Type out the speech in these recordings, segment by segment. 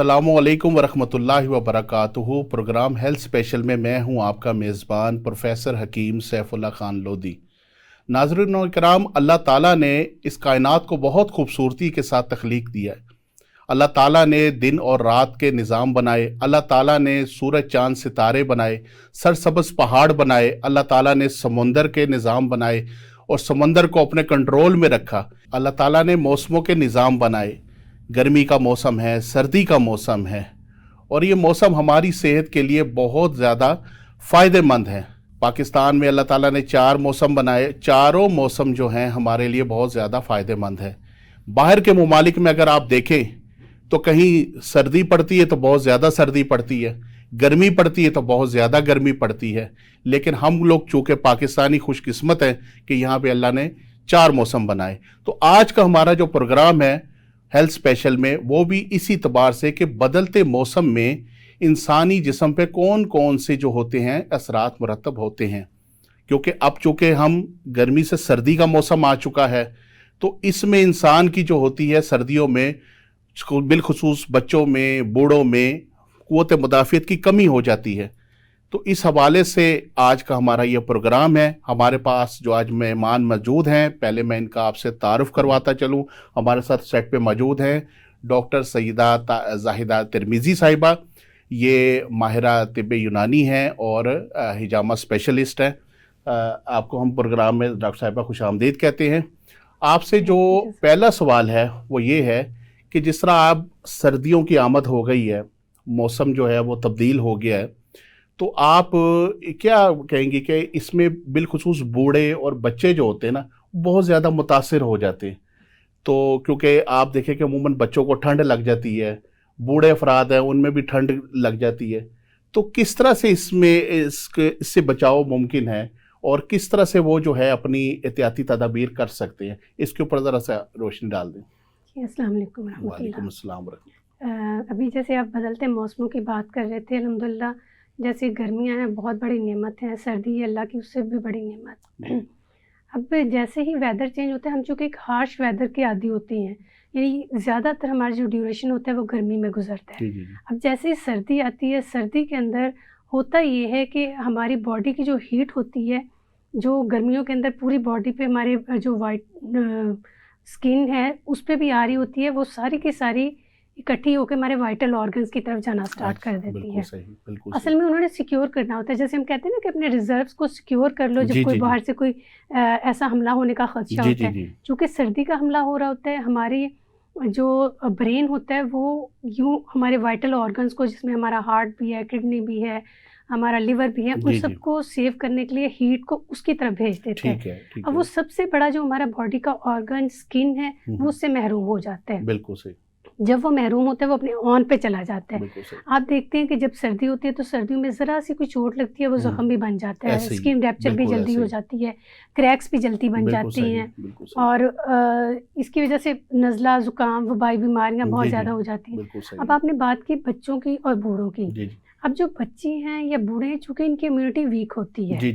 अस्सलामुअलैकुम वरहमतुल्लाहि वबरकातुहू। Programme health special में मैं हूं आपका मेज़बान प्रोफेसर हकीम सैफुल्लाह खान लोधी। नाज़रीन किराम, अल्लाह ताला ने इस कायनात को बहुत खूबसूरती के साथ तख्लीक दिया है। अल्लाह ताला ने दिन और रात के निज़ाम बनाए, अल्लाह ताला ने सूरज चाँद सितारे बनाए, सरसब्ज़ पहाड़ बनाए, अल्लाह ताला ने समुंदर के निज़ाम बनाए और समंदर को अपने कंट्रोल में रखा। अल्लाह ताला ने मौसमों के निज़ाम बनाए, गर्मी का मौसम है, सर्दी का मौसम है, और ये मौसम हमारी सेहत के लिए बहुत ज़्यादा फ़ायदेमंद है। पाकिस्तान में अल्लाह ताला ने 4 मौसम बनाए, चारों मौसम जो हैं हमारे लिए बहुत ज़्यादा फ़ायदेमंद है। बाहर के ममालिक में अगर आप देखें तो कहीं सर्दी पड़ती है तो बहुत ज़्यादा सर्दी पड़ती है, गर्मी पड़ती है तो बहुत ज़्यादा गर्मी पड़ती है, लेकिन हम लोग चूँकि पाकिस्तानी खुशकिस्मत हैं कि यहाँ पे अल्लाह ने 4 मौसम बनाए। तो आज का हमारा जो प्रोग्राम है हेल्थ स्पेशल में, वो भी इसी तबार से कि बदलते मौसम में इंसानी जिस्म पे कौन कौन से जो होते हैं असरात मुरतब होते हैं। क्योंकि अब चूँकि हम गर्मी से सर्दी का मौसम आ चुका है, तो इसमें इंसान की जो होती है सर्दियों में बिलखुसूस बच्चों में, बूढ़ों में क़ुव्वत मुदाफ़ियत की कमी हो जाती है। तो इस हवाले से आज का हमारा ये प्रोग्राम है। हमारे पास जो आज मेहमान मौजूद हैं, पहले मैं इनका आपसे तारुफ़ करवाता चलूँ। हमारे साथ सेट पे मौजूद हैं डॉक्टर सईदा ज़ाहिदा तिरमिज़ी साहिबा। ये माहिरा तिब्बे यूनानी हैं और हिजामा स्पेशलिस्ट हैं। आपको हम प्रोग्राम में डॉक्टर साहिबा खुशामदीद कहते हैं। आपसे जो पहला सवाल है वो ये है कि जिस तरह आप सर्दियों की आमद हो गई है, मौसम जो है वो तब्दील हो गया है, तो आप क्या कहेंगे कि इसमें बिलखुसूस बूढ़े और बच्चे जो होते हैं ना बहुत ज़्यादा मुतासिर हो जाते हैं। तो क्योंकि आप देखें कि अमूमन बच्चों को ठंड लग जाती है, बूढ़े अफराद हैं उनमें भी ठंड लग जाती है, तो किस तरह से इससे बचाव मुमकिन है और किस तरह से वो जो है अपनी एहतियाती तदाबीर कर सकते हैं, इसके ऊपर ज़रा सा रोशनी डाल दें। अस्सलाम वालेकुम रहमतुल्लाह। वालेकुम अस्सलाम वरहमतुल्लाह। अभी जैसे आप बदलते मौसमों की बात कर रहे थे, अल्हम्दुलिल्लाह जैसे गर्मियाँ हैं बहुत बड़ी नेमत है, सर्दी है अल्लाह की उससे भी बड़ी नेमत। अब जैसे ही वेदर चेंज होता है, हम चूँकि एक हार्श वेदर के आदी होते हैं, यानी ज़्यादातर हमारा जो ड्यूरेशन होता है वो गर्मी में गुजरता है। जी। अब जैसे ही सर्दी आती है, सर्दी के अंदर होता ये है कि हमारी बॉडी की जो हीट होती है, जो गर्मियों के अंदर पूरी बॉडी पे हमारे जो वाइट स्किन है उस पे भी आ रही होती है, वो सारी की सारी इकट्ठी होकर हमारे वाइटल ऑर्गन्स की तरफ जाना स्टार्ट कर देती है। बिल्कुल असल में उन्होंने सिक्योर करना होता है, जैसे हम कहते हैं ना कि अपने रिजर्व्स को सिक्योर कर लो जब कोई बाहर से कोई ऐसा हमला होने का खदशा होता है। चूँकि सर्दी का हमला हो रहा होता है, हमारी जो ब्रेन होता है वो यूँ हमारे वाइटल ऑर्गन्स को, जिसमें हमारा हार्ट भी है, किडनी भी है, हमारा लिवर भी है, उन सबको सेव करने के लिए हीट को उसकी तरफ भेज देते हैं। अब वो सबसे बड़ा जो हमारा बॉडी का ऑर्गन स्किन है वो उससे महरूम हो जाता है। बिल्कुल सही। जब वो महरूम होता है वो अपने ऑन पे चला जाता है। आप देखते हैं कि जब सर्दी होती है तो सर्दियों में ज़रा सी कोई चोट लगती है वो ज़ख्म भी बन जाता है, स्किन रैप्चर भी जल्दी हो जाती है, क्रैक्स भी जल्दी बन जाती हैं, और इसकी वजह से नज़ला, ज़ुकाम, वबाई बीमारियाँ बहुत ज़्यादा हो जाती हैं। अब आपने बात की बच्चों की और बूढ़ों की। अब जो बच्चे हैं या बूढ़े हैं, चूँकि इनकी इम्यूनिटी वीक होती है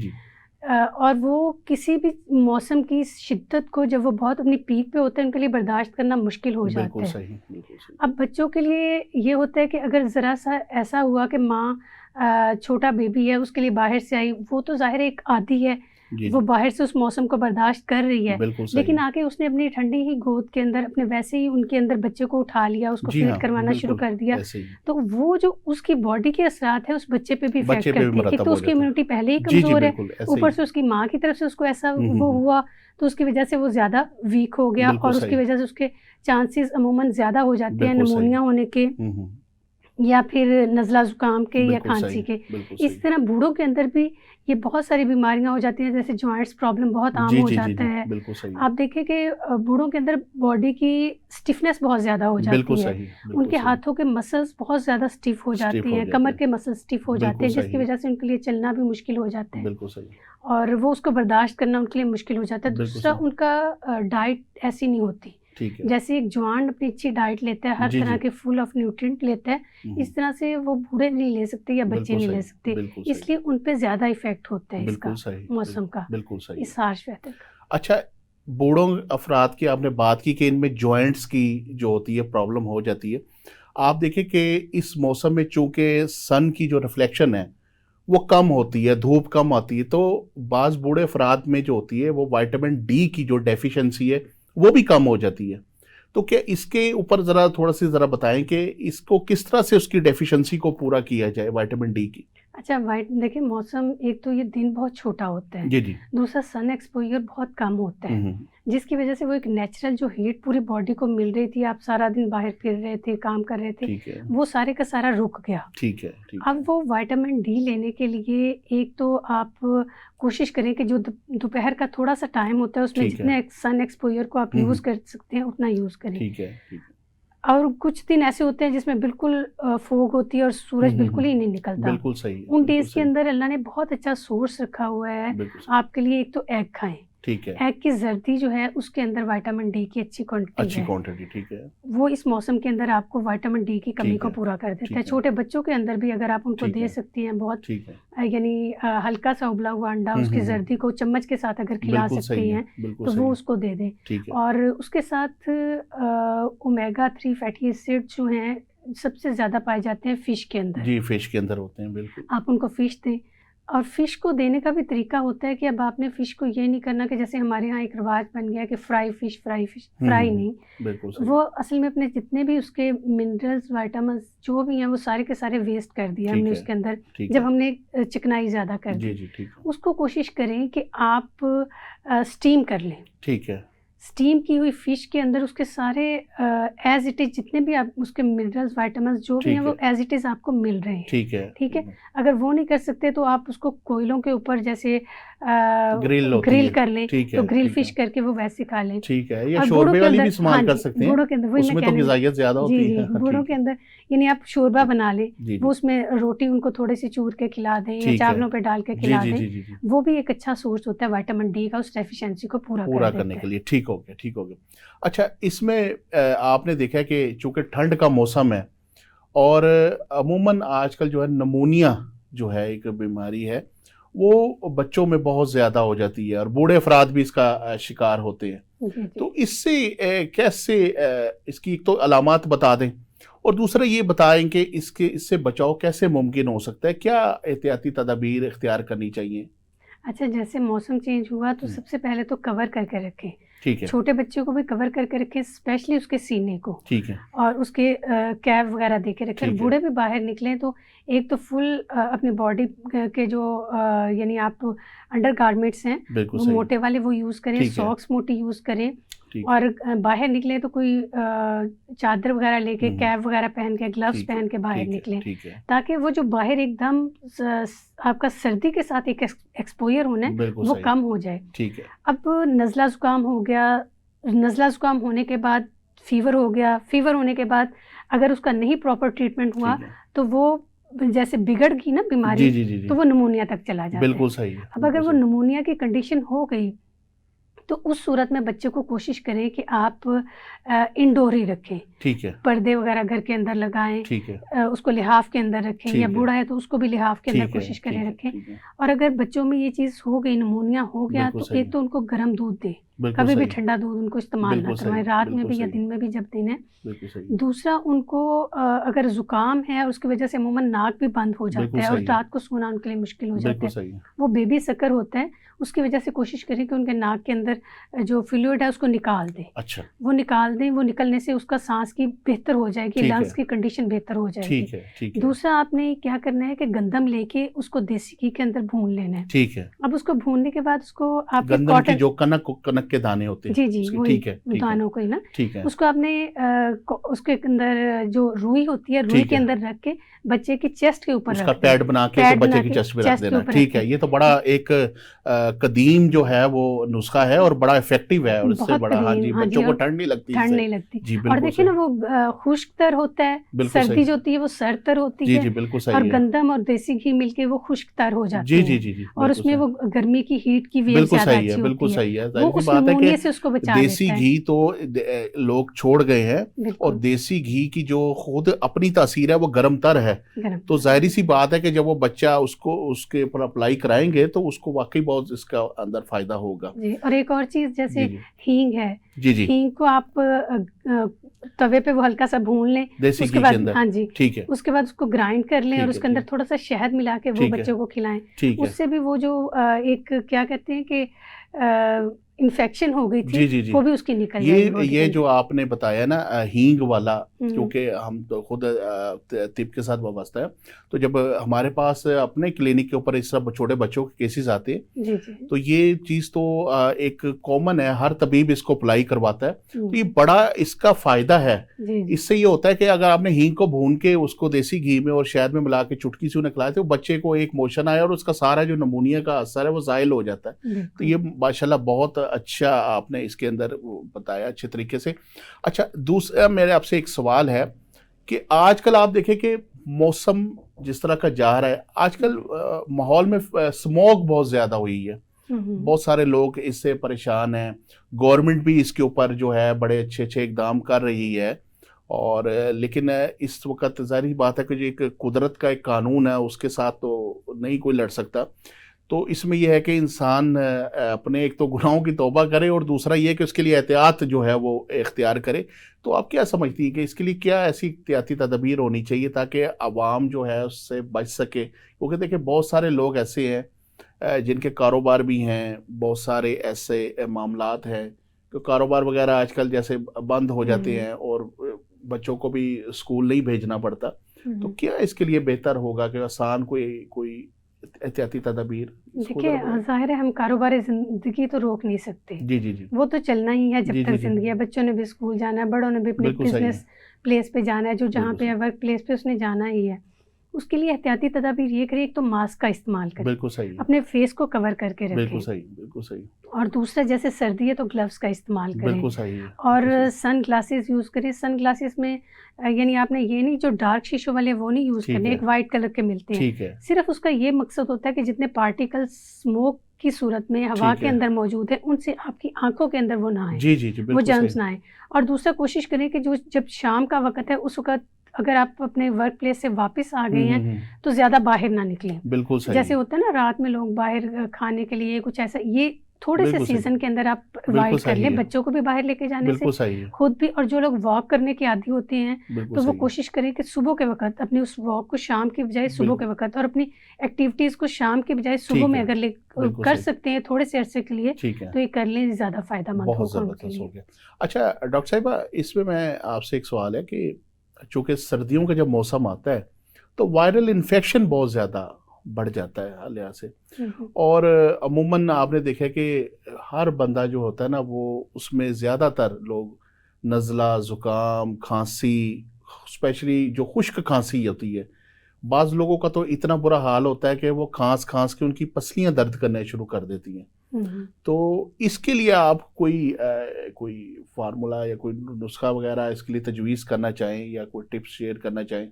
और वो किसी भी मौसम की शिद्दत को, जब वो बहुत अपनी पीक पे होते हैं, उनके लिए बर्दाश्त करना मुश्किल हो जाता है। बिल्कुल सही। अब बच्चों के लिए ये होता है कि अगर ज़रा सा ऐसा हुआ कि माँ छोटा बेबी है, उसके लिए बाहर से आई, वो तो ज़ाहिर है एक आदी है, वो बाहर से उस मौसम को बर्दाश्त कर रही है, लेकिन आके उसने अपनी ठंडी ही गोद के अंदर अपने वैसे ही उनके अंदर बच्चे को उठा लिया, उसको फीड करवाना शुरू कर दिया, तो वो जो उसकी बॉडी के असरात है उस बच्चे पे भी इफेक्ट करते हैं। एक तो उसकी इम्यूनिटी पहले ही कमज़ोर है, ऊपर से उसकी माँ की तरफ से उसको ऐसा वो हुआ, तो उसकी वजह से वो ज़्यादा वीक हो गया और उसकी वजह से उसके चांसेस अमूमन ज़्यादा हो जाते हैं निमोनिया होने के, या फिर नज़ला ज़ुकाम के या खांसी के। इस तरह बूढ़ों के अंदर भी ये बहुत सारी बीमारियां हो जाती हैं, जैसे जॉइंट्स प्रॉब्लम बहुत आम हो जाता है। आप देखें कि बूढ़ों के अंदर बॉडी की स्टिफनेस बहुत ज़्यादा हो जाती है, उनके हाथों के मसल्स बहुत ज़्यादा स्टिफ हो जाती हैं, कमर के मसल्स स्टिफ हो जाते हैं, जिसकी वजह से उनके लिए चलना भी मुश्किल हो जाता है और वो उसको बर्दाश्त करना उनके लिए मुश्किल हो जाता है। दूसरा, उनका डाइट ऐसी नहीं होती, जैसे एक जवान अपनी अच्छी डाइट लेता है, हर तरह के फुल ऑफ न्यूट्रिएंट लेता है, इस तरह से वो बूढ़े नहीं ले सकते या बच्चे नहीं ले सकते, इसलिए उन पे ज़्यादा इफेक्ट होता है इसका मौसम का, इस हार्श वेदर का। अच्छा, बूढ़ों अफराद की आपने बात की कि इनमें जॉइंट्स की जो होती है प्रॉब्लम हो जाती है। आप देखें कि इस मौसम में चूंकि सन की जो रिफ्लेक्शन है वो कम होती है, धूप कम आती है, तो बाज़ बूढ़े अफराद में जो होती है वो विटामिन डी की जो डेफिशिएंसी है वो भी कम हो जाती है। तो क्या इसके ऊपर ज़रा थोड़ा सी ज़रा बताएं कि इसको किस तरह से उसकी डेफिशिएंसी को पूरा किया जाए विटामिन डी की। अच्छा, वाइट देखिए, मौसम एक तो ये दिन बहुत छोटा होता है, जी जी। दूसरा सन एक्सपोजर बहुत कम होता है, जिसकी वजह से वो एक नेचुरल जो हीट पूरी बॉडी को मिल रही थी, आप सारा दिन बाहर फिर रहे थे, काम कर रहे थे, वो सारे का सारा रुक गया। ठीक है। अब वो विटामिन डी लेने के लिए एक तो आप कोशिश करें कि जो दोपहर का थोड़ा सा टाइम होता है उसमें जितने सन एक्सपोजर को आप यूज़ कर सकते हैं उतना यूज़ करें। ठीक है। और कुछ दिन ऐसे होते हैं जिसमें बिल्कुल फोग होती है और सूरज बिल्कुल ही नहीं निकलता। बिल्कुल सही है। उन डेज के अंदर अल्लाह ने बहुत अच्छा सोर्स रखा हुआ है आपके लिए। एक तो एग खाएं। ठीक है। एग की जर्दी जो है उसके अंदर विटामिन डी की अच्छी क्वांटिटी ठीक है। वो इस मौसम के अंदर आपको विटामिन डी की कमी को पूरा कर देता है। छोटे बच्चों के अंदर भी अगर आप उनको दे सकती हैं, बहुत यानी हल्का सा उबला हुआ अंडा उसकी जर्दी को चम्मच के साथ अगर खिला सकती हैं तो वो उसको दे दें। और उसके साथ ओमेगा 3 फैटी एसिड जो हैं सबसे ज्यादा पाए जाते हैं फिश के अंदर। जी, फिश के अंदर होते हैं, बिल्कुल। आप उनको फिश दें। और फ़िश को देने का भी तरीका होता है कि अब आपने फ़िश को ये नहीं करना कि जैसे हमारे यहाँ एक रिवाज बन गया कि फ्राई फ़िश फ्राई नहीं, वो असल में अपने जितने भी उसके मिनरल्स विटामिन जो भी हैं वो सारे के सारे वेस्ट कर दिया हमने उसके अंदर, जब हमने चिकनाई ज़्यादा कर दी। उसको कोशिश करें कि आप स्टीम कर लें। ठीक है। स्टीम की हुई फिश के अंदर उसके सारे एज इट इज जितने भी आप उसके मिनरल्स विटामिन जो भी हैं वो एज इट इज आपको मिल रहे हैं। ठीक है। अगर वो नहीं कर सकते तो आप उसको कोयलों के ऊपर जैसे ग्रिल कर लें, तो ग्रिल फिश करके वो वैसे खा लें। ठीक है। या शोरबे वाली भी इस्तेमाल कर सकते हैं। बूढ़ों के अंदर वही मैं कहने लगी। जी, बूढ़ों के अंदर यानी आप शोरबा बना लें, वो उसमें रोटी उनको थोड़ी सी चूर के खिला दें या चावलों पे डाल के खिला दें, वो भी एक अच्छा सोर्स होता है विटामिन डी का, उस डेफिशिएंसी को पूरा करने के लिए। ठीक हो गया। अच्छा, इसमें आपने देखा है कि चूंकि ठंड का मौसम है और अमूमन आजकल जो है नमूनिया जो है एक बीमारी है वो बच्चों में बहुत ज़्यादा हो जाती है और बूढ़े अफराद भी इसका शिकार होते हैं। तो इससे कैसे इसकी एक तो अलामात बता दें और दूसरा ये बताएं कि इससे बचाव कैसे मुमकिन हो सकता है, क्या एहतियाती तदाबीर इख्तियार करनी चाहिए। अच्छा, जैसे मौसम चेंज हुआ तो सबसे पहले तो कवर करके रखें। ठीक है। छोटे बच्चों को भी कवर करके रखें, स्पेशली उसके सीने को। ठीक है। और उसके कैप वगैरह दे के रखें। बूढ़े भी बाहर निकलें तो एक तो फुल अपनी बॉडी के जो यानी आप अंडर गारमेंट्स हैं वो मोटे वाले वो यूज़ करें, सॉक्स मोटी यूज़ करें। और बाहर निकले तो कोई चादर वगैरह लेके, कैप वगैरह पहन के, ग्लव्स पहन के बाहर निकलें, ताकि वो जो बाहर एकदम आपका सर्दी के साथ एक एक्सपोजर होना है वो कम हो जाए। ठीक है। अब नज़ला ज़ुकाम हो गया, नज़ला ज़ुकाम होने के बाद फीवर हो गया, फीवर होने के बाद अगर उसका नहीं प्रॉपर ट्रीटमेंट हुआ तो वो जैसे बिगड़ गई ना बीमारी, तो वो निमोनिया तक चला जाता है। बिल्कुल सही है। अब अगर वो निमोनिया की कंडीशन हो गई तो उस सूरत में बच्चे को कोशिश करें कि आप इंडोर ही रखें। ठीक है। पर्दे वगैरह घर के अंदर लगाएं। ठीक है। उसको लिहाफ के अंदर रखें, या बूढ़ा है तो उसको भी लिहाफ के अंदर कोशिश करें रखें। और अगर बच्चों में ये चीज़ हो गई, निमोनिया हो गया, तो एक तो उनको गर्म दूध दें, कभी भी ठंडा दूध उनको इस्तेमाल ना करवाएं, रात में भी या दिन में भी जब दिन है। दूसरा, उनको अगर जुकाम है और उसकी वजह से अमूमन नाक भी बंद हो जाता है और रात को सोना उनके लिए मुश्किल हो जाता है, वो बेबी सकर होता है, उसकी वजह से कोशिश करें कि उनके नाक के अंदर जो फ्लूइड है उसको निकाल दें। अच्छा। वो निकाल दें, वो निकलने से उसका सांस की बेहतर हो जाएगी, लंग्स की कंडीशन बेहतर हो जाएगी। ठीक है। दूसरा, आपने क्या करना है कि गंदम लेके उसको देसी घी के अंदर भून लेना है। ठीक है। अब उसको भूनने के बाद उसको आप गंदम की जो कनक के दाने होते हैं, जी ठीक है, दानों को ही ना, ठीक है, उसको आपने उसके अंदर जो रुई होती है, रुई के अंदर रख के बच्चे की चेस्ट के ऊपर उसका पैड बना के तो बच्चे की चेस्ट पे रख देना। ठीक है। ये तो बड़ा एक कदीम जो है वो नुस्खा है और बड़ा इफेक्टिव है और इससे बड़ा हाँ जी बच्चों को ठंड नहीं लगती। जी, और देखिए ना वो खुश्क तर होता है, सर्दी जो होती है वो सर्द तर होती है। जी, बिल्कुल सही। और गंदम और देसी घी मिलके वो खुश्क तर हो जाती है। जी। और उसमें वो गर्मी की हीट की वेव ज्यादा अच्छी होती है। बिल्कुल सही है। वो उस निमोनिया से उसको बचा लेता है। देसी घी तो लोग छोड़ गए हैं और देसी घी की जो खुद अपनी तासीर है वो गर्म तर है, तो जाहिर सी बात है कि जब वो बच्चा उसको उसके ऊपर अप्लाई कराएंगे तो उसको वाकई बहुत इसका अंदर फायदा होगा। जी। और एक और चीज जैसे हींग है, जी। हींग को आप तवे पे वो हल्का सा भून लें, देसी उसके घी बाद के अंदर, हाँ जी, ठीक है, उसके बाद उसको ग्राइंड कर लें ठीक और है, उसके अंदर ठीक थोड़ा सा शहद मिला के वो ठीक है, बच्चों को खिलाएं। ठीक है, उससे भी वो जो एक क्या कहते हैं कि इन्फेक्शन हो गई थी, जी जी जी, वो भी उसकी निकल जाएगी बॉडी के ये अंदर। जो आपने बताया ना हींग वाला, हम्म, क्योंकि हम तो खुद तिब के साथ वाबस्ता है, तो जब हमारे पास अपने क्लिनिक के ऊपर इस तरह छोटे बच्चों के केसेस आते हैं, जी जी तो ये चीज़ तो एक कॉमन है, हर तबीब इसको अप्लाई करवाता है, तो ये बड़ा इसका फायदा है। जी जी इससे ये होता है कि अगर आपने हींग को भून के उसको देसी घी में और शहद में मिला के चुटकी से उन्हें खिलाए, तो बच्चे को एक मोशन आया और उसका सारा जो नमूनिया का असर है वो ज़ाइल हो जाता है। तो बिल्कुल। ये माशाल्लाह बहुत अच्छा आपने इसके अंदर बताया अच्छे तरीके से। अच्छा, दूसरा मेरे आपसे एक सवाल है कि आजकल आप देखें कि मौसम जिस तरह का जा रहा है आजकल, माहौल में स्मॉग बहुत ज़्यादा हुई है, बहुत सारे लोग इससे परेशान हैं, गवर्नमेंट भी इसके ऊपर जो है बड़े अच्छे अच्छे इकदाम कर रही है, और लेकिन इस वक्त ज़ाहिर बात है कि जो एक कुदरत का एक कानून है उसके साथ तो नहीं कोई लड़ सकता। तो इसमें यह है कि इंसान अपने एक तो गुनाहों की तौबा करे और दूसरा ये है कि उसके लिए एहतियात जो है वो इख्तियार करे। तो आप क्या समझती हैं कि इसके लिए क्या ऐसी एहतियाती तदबीर होनी चाहिए ताकि आवाम जो है उससे बच सके? क्योंकि देखिए बहुत सारे लोग ऐसे हैं जिनके कारोबार भी हैं, बहुत सारे ऐसे मामलात हैं तो कारोबार वगैरह आजकल जैसे बंद हो जाते हैं और बच्चों को भी स्कूल नहीं भेजना पड़ता। तो क्या इसके लिए बेहतर होगा कि आसान कोई एहतियाती तदबीर? देखिए, जाहिर है हम कारोबारी जिंदगी तो रोक नहीं सकते, जी जी जी, वो तो चलना ही है जब जी तक जी जी, जिंदगी है। बच्चों ने भी स्कूल जाना है, बड़ों ने भी अपने बिल्कुल सही है, बिजनेस प्लेस पे जाना है, जो जहाँ बिल्कुल पे है वर्क प्लेस पे उसने जाना ही है। उसके लिए एहतियाती तदाबीर ये करें, एक तो मास्क का इस्तेमाल करें, बिल्कुल सही है, अपने फेस को कवर करके बिल्कुल रखें, सही, बिल्कुल सही, और दूसरा जैसे सर्दी है तो ग्लव्स का इस्तेमाल करें, बिल्कुल सही है, और बिल्कुल सही, सन ग्लासेस यूज़ करें। सन ग्लासेस में यानी आपने ये नहीं जो डार्क शीशों वाले वो नहीं यूज़ ठीक करने, है, एक वाइट कलर के मिलते हैं। ठीक है, सिर्फ उसका ये मकसद होता है कि जितने पार्टिकल्स स्मोक की सूरत में हवा ठीक के है, अंदर मौजूद है उनसे आपकी आंखों के अंदर वो ना आए, जी जी जी, वो बिल्कुल जर्म्स सही, ना आए। और दूसरा कोशिश करें कि जो जब शाम का वक्त है उस वक्त अगर आप अपने वर्क प्लेस से वापस आ गए हैं तो ज़्यादा बाहर ना निकलें। बिल्कुल सही, जैसे होता है ना रात में लोग बाहर खाने के लिए कुछ ऐसा, ये थोड़े से बिल्कुल सही, सीजन के अंदर आप बिल्कुल अवॉइड कर सही लें, है, बच्चों को भी बाहर लेके जाने से, बिल्कुल सही है, खुद भी। और जो लोग वॉक करने के आदी होते हैं बिल्कुल तो वो सही है, कोशिश करें कि सुबह के वक्त अपनी उस वॉक को शाम की बजाय सुबह के बिल्कुल, वक्त, और अपनी एक्टिविटीज़ को शाम की बजाय सुबह ठीक में है, अगर ले बिल्कुल कर सही, सकते हैं थोड़े से अरसे के लिए, ठीक है, तो ये कर लें, ज़्यादा फ़ायदेमंद बहुत होगा उनके ज़बरदस्त हो लिए। गया। अच्छा डॉक्टर साहिबा, इसमें मैं आपसे एक सवाल है कि चूँकि सर्दियों का जब मौसम आता है तो वायरल इन्फेक्शन बहुत ज़्यादा बढ़ जाता है हर लिहाज से, और अमूमन आपने देखा कि हर बंदा जो होता है ना वो उसमें ज़्यादातर लोग नज़ला, ज़ुकाम, खांसी, स्पेशली जो खुश्क खांसी होती है, बाज़ लोगों का तो इतना बुरा हाल होता है कि वो खांस खांस के उनकी पसलियाँ दर्द करने शुरू कर देती हैं। तो इसके लिए आप कोई फार्मूला या कोई नुस्खा वगैरह इसके लिए तजवीज़ करना चाहें या कोई टिप्स शेयर करना चाहें?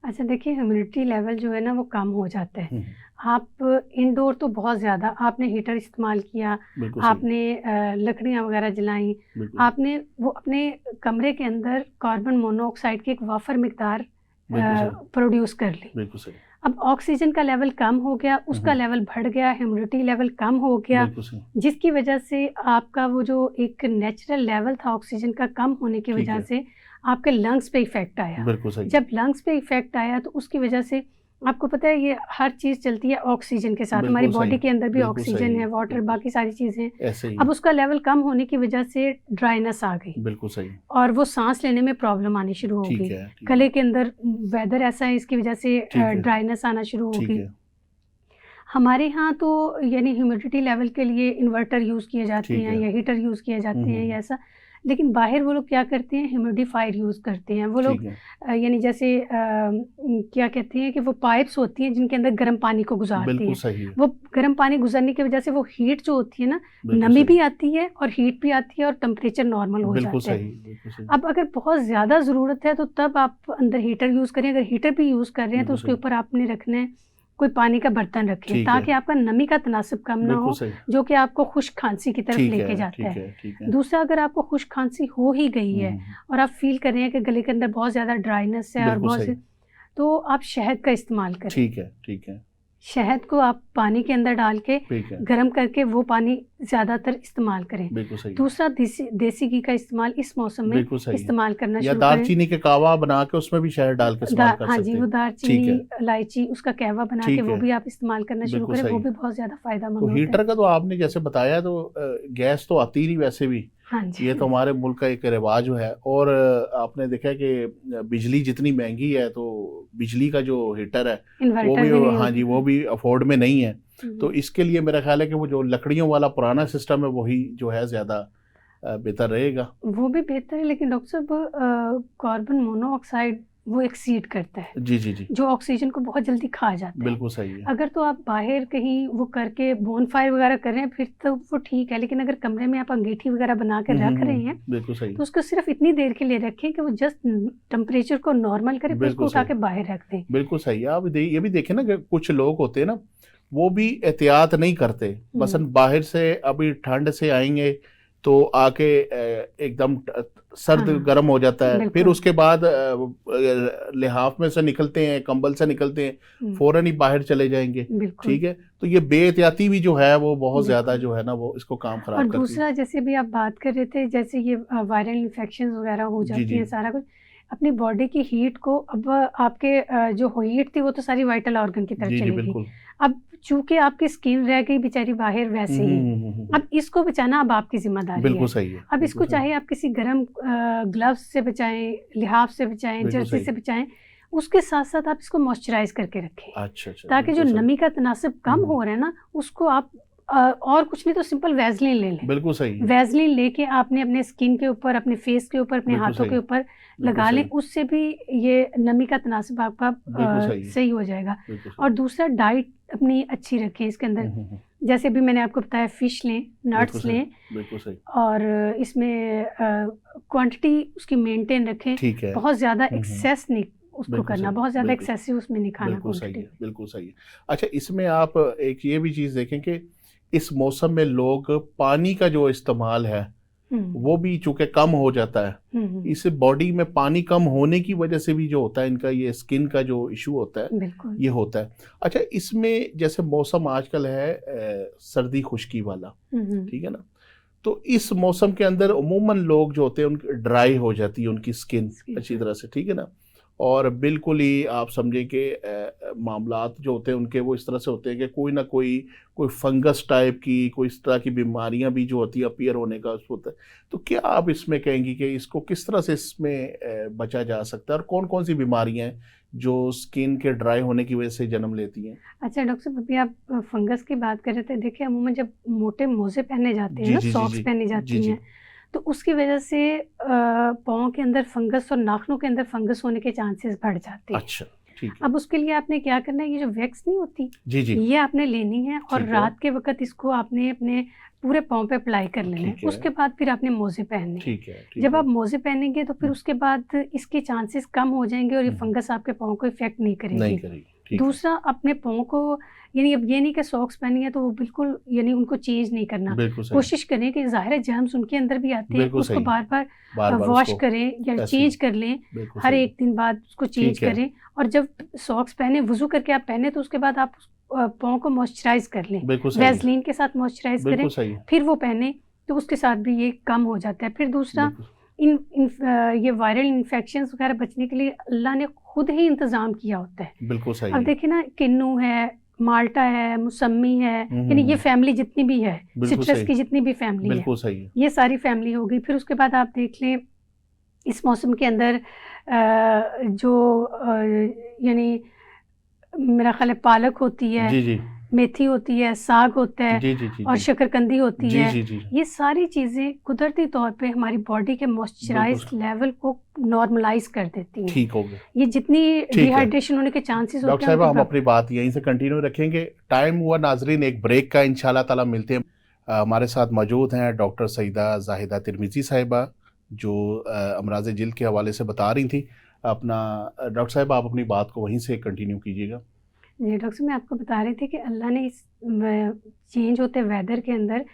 अच्छा, देखिए ह्यूमिडिटी लेवल जो है ना वो कम हो जाता है। आप इंडोर तो बहुत ज़्यादा आपने हीटर इस्तेमाल किया, बिल्कुल सही, आपने लकड़ियाँ वगैरह जलाई, बिल्कुल, आपने वो अपने कमरे के अंदर कार्बन मोनोऑक्साइड की एक वाफर मिकदार बिल्कुल सही, प्रोड्यूस कर ली। बिल्कुल सही, अब ऑक्सीजन का लेवल कम हो गया, उसका लेवल बढ़ गया, ह्यूमिडिटी लेवल कम हो गया, बिल्कुल सही, जिसकी वजह से आपका वो जो एक नेचुरल लेवल था ऑक्सीजन का कम होने की ठीक वजह है, से आपके लंग्स पे इफ़ेक्ट आया। बिल्कुल सही, जब लंग्स पे इफ़ेक्ट आया तो उसकी वजह से आपको पता है ये हर चीज़ चलती है ऑक्सीजन के साथ, हमारी बिल्कुल सही, बॉडी के अंदर भी बिल्कुल सही ऑक्सीजन है, है, वाटर, बिल्कुल, बाकी सारी चीज़ें हैं। ऐसे ही अब है, उसका लेवल कम होने की वजह से ड्राइनेस आ गई बिल्कुल सही, और वो सांस लेने में प्रॉब्लम आनी शुरू हो ठीक गई। है, ठीक है, गले के अंदर वेदर ऐसा है इसकी वजह से ठीक है, ड्राइनेस आना शुरू हो ठीक गई। है, हमारे यहाँ तो यानी ह्यूमिडिटी लेवल के लिए इन्वर्टर यूज़ किए जाते ठीक हैं है, या हीटर यूज़ किए जाते हैं या ऐसा, लेकिन बाहर वो लोग क्या करते हैं, ह्यूमिडिफायर यूज़ करते हैं वो लोग। ठीक है, यानी जैसे क्या कहते हैं कि वो पाइप्स होती हैं जिनके अंदर गर्म पानी को गुजारती बिल्कुल हैं, सही है, वो गर्म पानी गुजरने की वजह से वो हीट जो होती है ना, बिल्कुल नमी सही, भी आती है और हीट भी आती है और टेम्परेचर नॉर्मल हो बिल्कुल जाता है। सही, बिल्कुल सही, अब अगर बहुत ज़्यादा ज़रूरत है तो तब आप अंदर हीटर यूज़ करें, अगर हीटर भी यूज़ कर रहे हैं तो बिल्कुल उसके सही, ऊपर आपने रखना है कोई पानी का बर्तन रखें ठीक है, ताकि आपका नमी का तनासब कम ना बिल्कुल हो, सही, जो कि आपको खुश्क खांसी की तरफ ठीक लेके है, जाता ठीक है। है, ठीक है, दूसरा, अगर आपको खुश्क खांसी हो ही गई है और आप फील कर रहे हैं कि गले के अंदर बहुत ज़्यादा ड्राइनेस है और बिल्कुल बहुत सही, सी, तो आप शहद का इस्तेमाल करें। ठीक है, ठीक है, शहद को आप पानी के अंदर डाल के गर्म करके वो पानी ज़्यादातर इस्तेमाल करें। बिल्कुल सही। दूसरा देसी घी का इस्तेमाल इस मौसम में इस्तेमाल करना शुरू करें। दालचीनी के कहवा बना के उसमें भी शहद डाल के इस्तेमाल कर सकते हैं। हाँ जी, वो दालचीनी इलायची उसका कहवा बना के वो भी आप इस्तेमाल करना शुरू करें, वो भी बहुत ज़्यादा फायदेमंद होता है। हीटर का तो आपने जैसे बताया तो गैस तो आती नहीं वैसे भी, हाँ जी, ये तो हमारे मुल्क का एक रिवाज है। और आपने देखा कि बिजली जितनी महंगी है तो बिजली का जो हीटर है वो भी, हाँ जी, वो भी अफोर्ड में नहीं है। तो इसके लिए मेरा ख्याल है कि वो जो लकड़ियों वाला पुराना सिस्टम है वही जो है ज़्यादा बेहतर रहेगा। वो भी बेहतर है, लेकिन डॉक्टर साहब कार्बन मोनोऑक्साइड वो एक्सीड करता है, जी जी जी, जो ऑक्सीजन को बहुत जल्दी खा जाता है। बिल्कुल सही है। अगर तो आप बाहर कहीं वो करके बोनफायर वगैरह कर रहे हैं फिर तो वो ठीक है, लेकिन अगर कमरे में आप अंगीठी वगैरह बना कर रख रहे हैं, बिल्कुल सही, तो उसको सिर्फ इतनी देर के लिए रखें कि वो जस्ट टेम्परेचर को नॉर्मल करे, फिर उसको उठा के बाहर रख दें। बिल्कुल सही है। आप ये भी देखें ना कि कुछ लोग होते हैं ना, वो भी एहतियात नहीं करते, बसन बाहर से अभी ठंड से आएंगे तो आके एकदम सर्द गर्म हो जाता है, फिर उसके बाद लिहाफ में से निकलते हैं, कंबल से निकलते हैं, फौरन ही बाहर चले जाएंगे। ठीक है, तो ये बेएहतियाती भी जो है वो बहुत ज्यादा जो है ना वो इसको काम खराब करती है। और दूसरा जैसे भी आप बात कर रहे थे, जैसे ये वायरल इन्फेक्शन वगैरह हो जाती है, सारा कुछ अपनी बॉडी की हीट को, अब आपके जो हीट थी वो तो सारी वाइटल ऑर्गन की तरफ चली गई। अब चूंकि आपकी स्किन रह गई बेचारी बाहर वैसे ही, अब इसको बचाना अब आपकी जिम्मेदारी बिल्कुल सही है। अब इसको चाहे आप किसी गर्म ग्लव्स से बचाएं, लिहाफ से बचाएं, जर्सी से बचाएं, उसके साथ साथ आप इसको मॉइस्चराइज करके रखें। अच्छा, ताकि जो नमी का तनासब कम हो रहा है ना, उसको आप और कुछ नहीं तो सिंपल वैसलीन ले लें। बिल्कुल सही है। वैसलीन लेके आपने अपने स्किन के ऊपर, अपने फेस के ऊपर, अपने हाथों के ऊपर लगा लें, उससे भी ये नमी का तनासब आपका सही हो जाएगा। और दूसरा डाइट अपनी अच्छी रखें। इसके अंदर जैसे भी मैंने आपको बताया, फिश लें, नट्स लें, और इसमें क्वांटिटी उसकी मेंटेन रखें। बहुत ज़्यादा एक्सेस नहीं उसको करना, बहुत ज़्यादा एक्सेसिव उसमें नहीं खाना। बिल्कुल सही है, बिल्कुल सही है। अच्छा, इसमें आप एक ये भी चीज़ देखें कि इस मौसम में लोग पानी का जो इस्तेमाल है वो भी चूंकि कम हो जाता है, इस बॉडी में पानी कम होने की वजह से भी जो होता है इनका ये स्किन का जो इशू होता है ये होता है। अच्छा, इसमें जैसे मौसम आजकल है सर्दी खुश्की वाला, ठीक है ना, तो इस मौसम के अंदर उमूमन लोग जो होते हैं उनकी ड्राई हो जाती है उनकी स्किन अच्छी तरह से, ठीक है ना, और बिल्कुल ही आप समझें कि मामलात जो होते हैं उनके वो इस तरह से होते हैं कि कोई ना कोई फंगस टाइप की, कोई इस तरह की बीमारियां भी जो होती है अपीयर होने का होता है। तो क्या आप इसमें कहेंगी कि इसको किस तरह से इसमें बचा जा सकता है, और कौन कौन सी बीमारियां हैं जो स्किन के ड्राई होने की वजह से जन्म लेती हैं? अच्छा डॉक्टर साहब, अभी आप फंगस की बात कर रहे थे। देखिए, अमूमन जब मोटे मोजे पहने जाते हैं ना, सॉक्स पहनी जाती हैं, तो उसकी वजह से पाँव के अंदर फंगस और नाखूनों के अंदर फंगस होने के चांसेस बढ़ जाते हैं। अच्छा, ठीक है। अब उसके लिए आपने क्या करना है, ये जो वैक्स नहीं होती, जी जी, ये आपने लेनी है, और रात के वक्त इसको आपने अपने पूरे पाँव पे अप्लाई कर लेना है। उसके बाद फिर आपने मोजे पहनने। ठीक है। जब आप मोजे पहनेंगे तो फिर उसके बाद इसके चांसेस कम हो जाएंगे और ये फंगस आपके पाँव को इफेक्ट नहीं करेगी। दूसरा, अपने पाँव को, यानी अब ये नहीं कि सॉक्स पहनी है तो वो बिल्कुल यानी उनको चेंज नहीं करना। कोशिश करें कि ज़ाहिर है जर्म्स उनके अंदर भी आते हैं, उसको बार बार वॉश करें या चेंज कर लें, हर एक दिन बाद उसको चेंज करें। और जब सॉक्स पहने, वुजू करके आप पहने, तो उसके बाद आप पाँव को मॉइस्चराइज कर लें, वैसलीन के साथ मॉइस्चराइज करें, फिर वो पहने, तो उसके साथ भी ये कम हो जाता है। फिर दूसरा, ये वायरल इन्फेक्शंस वगैरह बचने के लिए अल्लाह ने खुद ही इंतज़ाम किया होता है। बिल्कुल सही। अब देखिए ना, किन्नू है, माल्टा है, मौसमी है, यानी ये फैमिली जितनी भी है, सिट्रस की जितनी भी फैमिली है, ये सारी फैमिली हो गई। फिर उसके बाद आप देख लें, इस मौसम के अंदर जो यानी मेरा ख्याल है पालक होती है, जी जी, मेथी होती है, साग होता है, जी जी जी, और शकरकंदी होती है, जी जी, ये सारी चीज़ें कुदरती तौर पे हमारी बॉडी के मॉइस्चराइज लेवल को नॉर्मलाइज कर देती हैं। ठीक हो गया। ये जितनी डिहाइड्रेशन होने के चांसेस होते हैं। डॉक्टर साहब, हम अपनी बात यहीं से कंटिन्यू रखेंगे। टाइम हुआ नाजरीन एक ब्रेक का, इंशाल्लाह ताला मिलते हैं। हमारे साथ मौजूद हैं डॉक्टर सईदा जाहिदा तिरमिजी साहिबा, जो अमराज जिल्द के हवाले से बता रही थी अपना। डॉक्टर साहब, आप अपनी बात को वहीं से कंटिन्यू कीजिएगा। जी डॉक्टर साहब, मैं आपको बता रही थी कि अल्लाह ने इस चेंज होते वेदर के अंदर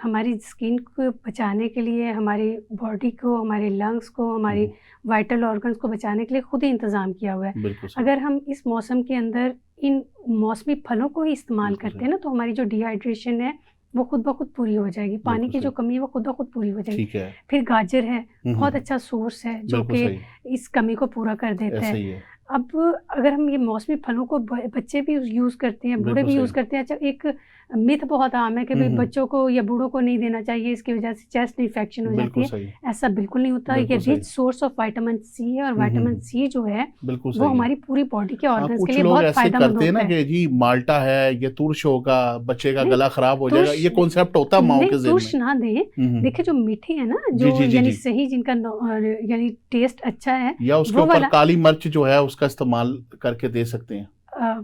हमारी स्किन को बचाने के लिए, हमारी बॉडी को, हमारे लंग्स को, हमारी वाइटल ऑर्गन्स को बचाने के लिए खुद ही इंतज़ाम किया हुआ है। अगर हम इस मौसम के अंदर इन मौसमी फलों को ही इस्तेमाल करते हैं ना, तो हमारी जो डिहाइड्रेशन है वो खुद ब खुद पूरी हो जाएगी, पानी की जो कमी है वो खुद ब खुद पूरी हो जाएगी। फिर गाजर है, बहुत अच्छा सोर्स है जो कि इस कमी को पूरा कर देता है। अब अगर हम ये मौसमी फलों को बच्चे भी यूज़ करते हैं, बूढ़े भी यूज़ करते हैं। अच्छा, एक मिथ बहुत आम है कि भाई बच्चों को या बूढ़ों को नहीं देना चाहिए, इसकी वजह से चेस्ट इन्फेक्शन हो जाती है। ऐसा बिल्कुल नहीं होता। ये rich source of vitamin C है, और विटामिन सी जो है वो हमारी पूरी बॉडी के ऑर्गन्स के लिए बहुत फायदेमंद होता है। कि जी माल्टा है, ये तुरश होगा, बच्चे का गला खराब हो जाएगा, ये कॉन्सेप्ट होता है माओ के ज़हन में। तुरश ना दें, देखिए जो मीठे है ना, जो यानी सही जिनका यानी टेस्ट अच्छा है, या उसके ऊपर काली मिर्च जो है उसका इस्तेमाल करके दे सकते हैं,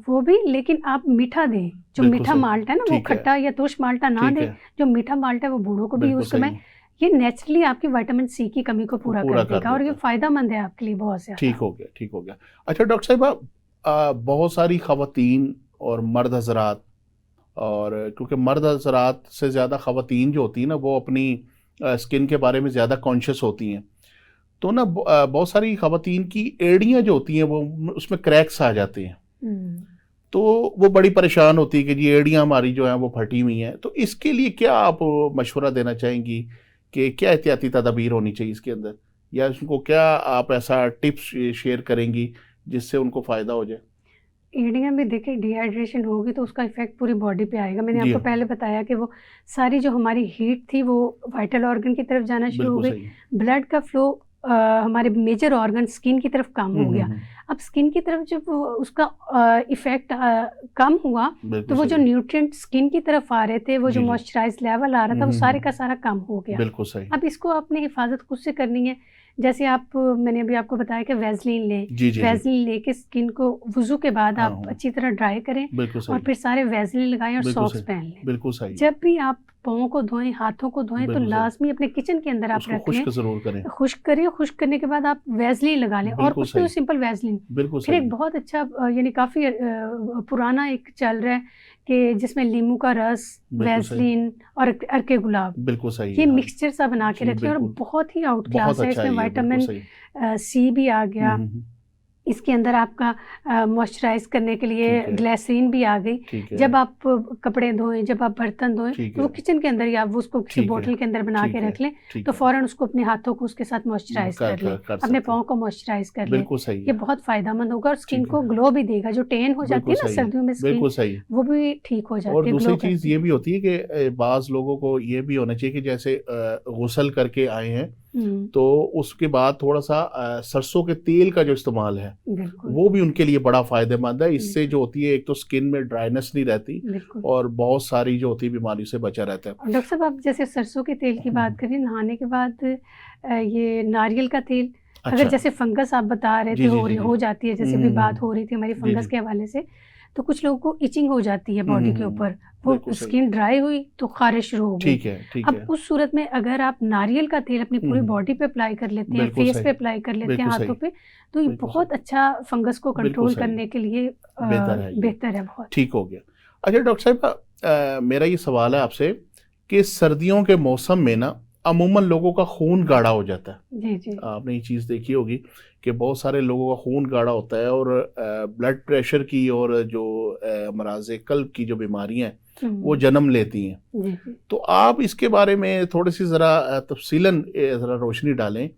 वो भी। लेकिन आप मीठा दें, जो मीठा माल्टा है ना, वो खट्टा या तुरश माल्टा ना दें। जो मीठा माल्टा है वो बूढ़ों को भी यूज करवाएं। ये नेचुरली आपकी विटामिन सी की कमी को पूरा कर देगा, और ये फायदेमंद है आपके लिए बहुत ज्यादा। ठीक हो गया। अच्छा डॉक्टर साहिबा, बहुत सारी खवातीन और मर्द हजरात, और क्योंकि मर्द हजरात से ज़्यादा खवातीन जो होती हैं ना, वो अपनी स्किन के बारे में ज़्यादा कॉन्शियस होती हैं, तो ना बहुत सारी खवातीन की एड़ियाँ जो होती हैं वो उसमें क्रैक्स आ जाते हैं, तो वो बड़ी परेशान होती है कि जी एड़ियाँ हमारी जो हैं वो फटी हुई हैं। तो इसके लिए क्या आप मशवरा देना चाहेंगी कि क्या एहतियाती तदाबीर होनी चाहिए इसके अंदर, या उनको क्या आप ऐसा टिप्स शेयर करेंगी जिससे उनको फ़ायदा हो जाए? एड़ियाँ में देखिए डिहाइड्रेशन होगी तो उसका इफेक्ट पूरी बॉडी पे आएगा। मैंने आपको पहले बताया कि वो सारी जो हमारी हीट थी वो वाइटल ऑर्गन की तरफ जाना शुरू हो गई। ब्लड का फ्लो हमारे मेजर ऑर्गन स्किन की तरफ कम हो गया। अब स्किन की तरफ जब उसका इफेक्ट कम हुआ तो वो जो न्यूट्रिएंट स्किन की तरफ आ रहे थे, वो जो मॉइस्चराइज लेवल आ रहा था, वो सारे का सारा कम हो गया। बिल्कुल सही। अब इसको आपने हिफाजत खुद से करनी है। जैसे मैंने अभी आपको बताया कि वैसलीन लें, वैसलीन लेके स्किन को वुजू के बाद आप अच्छी तरह ड्राई करें, और फिर सारे वैसलीन लगाएं और सॉक्स पहन लें। बिल्कुल सही। जब भी आप पाँव को धोएं, हाथों को धोएं, तो लाजमी अपने किचन के अंदर आप रख लें, जरूर करें, खुश्क करिए। खुश्क करने के बाद आप वैसलीन लगा लें, और कुछ तो सिंपल वैसलीन। फिर एक बहुत अच्छा यानी काफ़ी पुराना एक चल रहा है कि जिसमें लीमू का रस, वैसलीन और अर्के गुलाब, बिल्कुल सही, ये मिक्सचर सा बना के रखें, और बहुत ही आउट क्लास है। इसमें विटामिन सी भी आ गया, इसके अंदर आपका मॉइस्चराइज करने के लिए ग्लिसरीन भी आ गई। जब आप कपड़े धोएं, जब आप बर्तन धोएं, तो वो किचन के अंदर या वो उसको किसी बोतल के अंदर बना के रख लें, तो फौरन उसको अपने हाथों को उसके साथ मॉइस्चराइज कर लें, अपने पाँव को मॉइस्चराइज कर लें। ये बहुत फायदेमंद होगा, और स्किन को ग्लो भी देगा। जो टेन हो जाती है ना सर्दियों में स्किन, वो भी ठीक हो जाती है। और दूसरी चीज़ ये भी होती है कि बाज़ लोगों को ये भी होना चाहिए कि जैसे गुस्ल करके आए हैं तो उसके बाद थोड़ा सा सरसों के तेल का जो इस्तेमाल है वो भी उनके लिए बड़ा फायदेमंद है। इससे जो होती है, एक तो स्किन में ड्राइनेस नहीं रहती, और बहुत सारी जो होती है बीमारी से बचा रहता है। डॉक्टर साहब, आप जैसे सरसों के तेल की बात करें, नहाने के बाद ये नारियल का तेल, अगर जैसे फंगस आप बता रहे थे हो जाती है, जैसे भी बात हो रही थी हमारी फंगस के हवाले से, तो कुछ लोगों को इचिंग हो जाती है बॉडी के ऊपर, वो स्किन ड्राई हुई तो खारिश शुरू हो गई। ठीक है। अब उस सूरत में अगर आप नारियल का तेल अपनी पूरी बॉडी पे अप्लाई कर लेते हैं, फेस पे अप्लाई कर लेते हैं, हाथों पे, तो ये बहुत अच्छा फंगस को कंट्रोल करने के लिए बेहतर है। बहुत ठीक हो गया। अच्छा डॉक्टर साहब, मेरा ये सवाल है आपसे कि सर्दियों के मौसम में ना अमूमन लोगों का खून गाढ़ा हो जाता है। जी। आपने ये चीज़ देखी होगी कि बहुत सारे लोगों का खून गाढ़ा होता है, और ब्लड प्रेशर की और जो अमराज़ क़ल्ब की जो बीमारियां हैं वो जन्म लेती हैं। तो आप इसके बारे में थोड़ी सी ज़रा तफसीलन ज़रा रोशनी डालें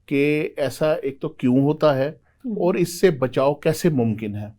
कि ऐसा एक तो क्यों होता है, और इससे बचाव कैसे मुमकिन है।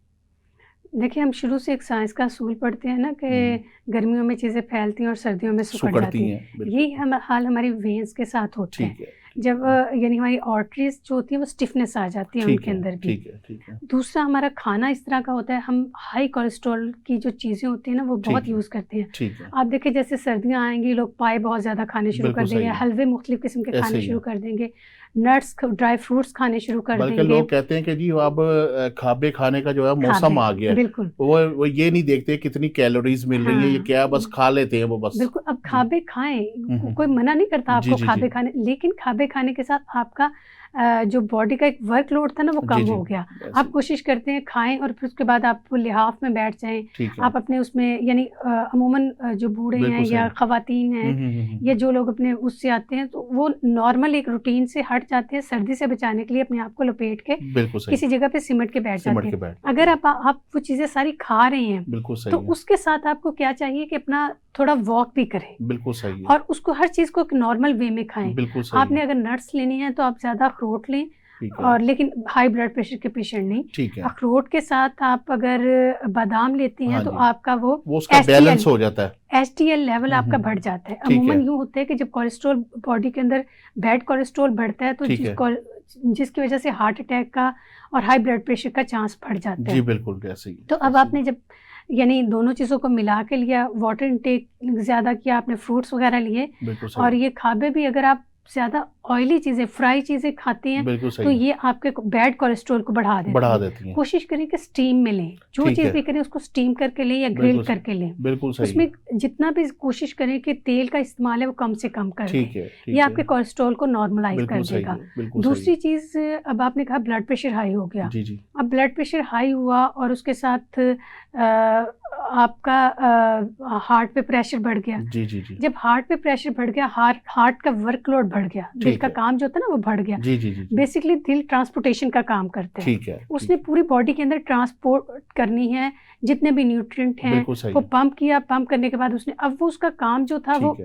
देखिए, हम शुरू से एक साइंस का असूल पढ़ते हैं ना कि गर्मियों में चीज़ें फैलती हैं और सर्दियों में सुकड़ जाती हैं। यही हाल हमारी वेन्स के साथ होता है। जब यानी हमारी आर्टरीज जो होती है वो स्टिफनेस आ जाती है उनके अंदर भी। ठीक है। दूसरा, हमारा खाना इस तरह का होता है, हम हाई कोलेस्ट्रॉल की जो चीज़ें होती हैं ना वो बहुत यूज़ करते हैं। आप देखिए, जैसे सर्दियाँ आएंगी, लोग पाए बहुत ज़्यादा खाने शुरू कर देंगे, हलवे मुख्तलिफ किस्म के खाने शुरू कर देंगे, नट्स, ड्राई फ्रूट्स खाने शुरू कर देंगे। लोग कहते हैं कि जी अब खाबे खाने का जो है मौसम आ गया है। बिल्कुल। वो ये नहीं देखते कितनी कैलोरीज मिल रही है, ये क्या, बस खा लेते हैं वो बस। बिल्कुल। अब खाबे खाएं, कोई मना नहीं करता आपको खाबे खाने, लेकिन खाबे खाने के साथ आपका जो बॉडी का एक वर्कलोड था ना वो कम हो गया। आप कोशिश करते हैं खाएं और फिर उसके बाद आप लिहाफ में बैठ जाएं, आप अपने उसमें यानी अमूमन जो बूढ़े हैं या ख़वातीन हैं या जो लोग अपने उससे आते हैं तो वो नॉर्मल एक रूटीन से हट जाते हैं, सर्दी से बचाने के लिए अपने आप को लपेट के किसी जगह पे सिमट के बैठ जाते हैं। अगर आप वो चीज़ें सारी खा रहे हैं तो उसके साथ आपको क्या चाहिए कि अपना थोड़ा वॉक भी करें, बिल्कुल सही है, और उसको हर चीज़ को नॉर्मल वे में खाएं। आपने अगर नट्स लेनी है तो आप ज़्यादा अखरोट लें, और लेकिन हाई ब्लड प्रेशर के पेशेंट नहीं। अखरोट के साथ आप अगर बादाम लेती हैं तो आपका वो उसका बैलेंस हो जाता है, HDL लेवल आपका बढ़ जाता है। अमूमन यूँ होता है कि जब कोलेस्ट्रॉल बॉडी के अंदर बैड कोलेस्ट्रॉल बढ़ता है तो जिसकी वजह से हार्ट अटैक का और हाई ब्लड प्रेशर का चांस बढ़ जाता है। जी बिल्कुल, ऐसे ही। तो अब आपने जब यानी दोनों चीज़ों को मिला के लिया, वाटर इनटेक ज़्यादा किया, आपने फ्रूट्स वगैरह लिए, और ये खाबे भी अगर आप ज़्यादा ऑयली चीज़ें, फ्राई चीज़ें खाते हैं तो ये आपके बैड कोलेस्ट्रॉल को बढ़ा देती हैं। कोशिश करें कि स्टीम में लें, जो चीज़ भी करें उसको स्टीम करके लें या ग्रिल करके लें। बिल्कुल सही। उसमें जितना भी कोशिश करें कि तेल का इस्तेमाल है वो कम से कम करें, ये आपके कोलेस्ट्रॉल को नॉर्मलाइज कर देगा। दूसरी चीज़, अब आपने कहा ब्लड प्रेशर हाई हो गया। अब ब्लड प्रेशर हाई हुआ और उसके साथ आपका हार्ट पे प्रेशर बढ़ गया। जब हार्ट पे प्रेशर बढ़ गया, हार्ट का वर्कलोड बढ़ गया, दिल का काम जो था ना वो बढ़ गया। बेसिकली दिल ट्रांसपोर्टेशन का काम करता है, उसने पूरी बॉडी के अंदर ट्रांसपोर्ट करनी है जितने भी न्यूट्रिएंट हैं, वो पंप किया, पंप करने के बाद उसने अब वो उसका काम जो था वो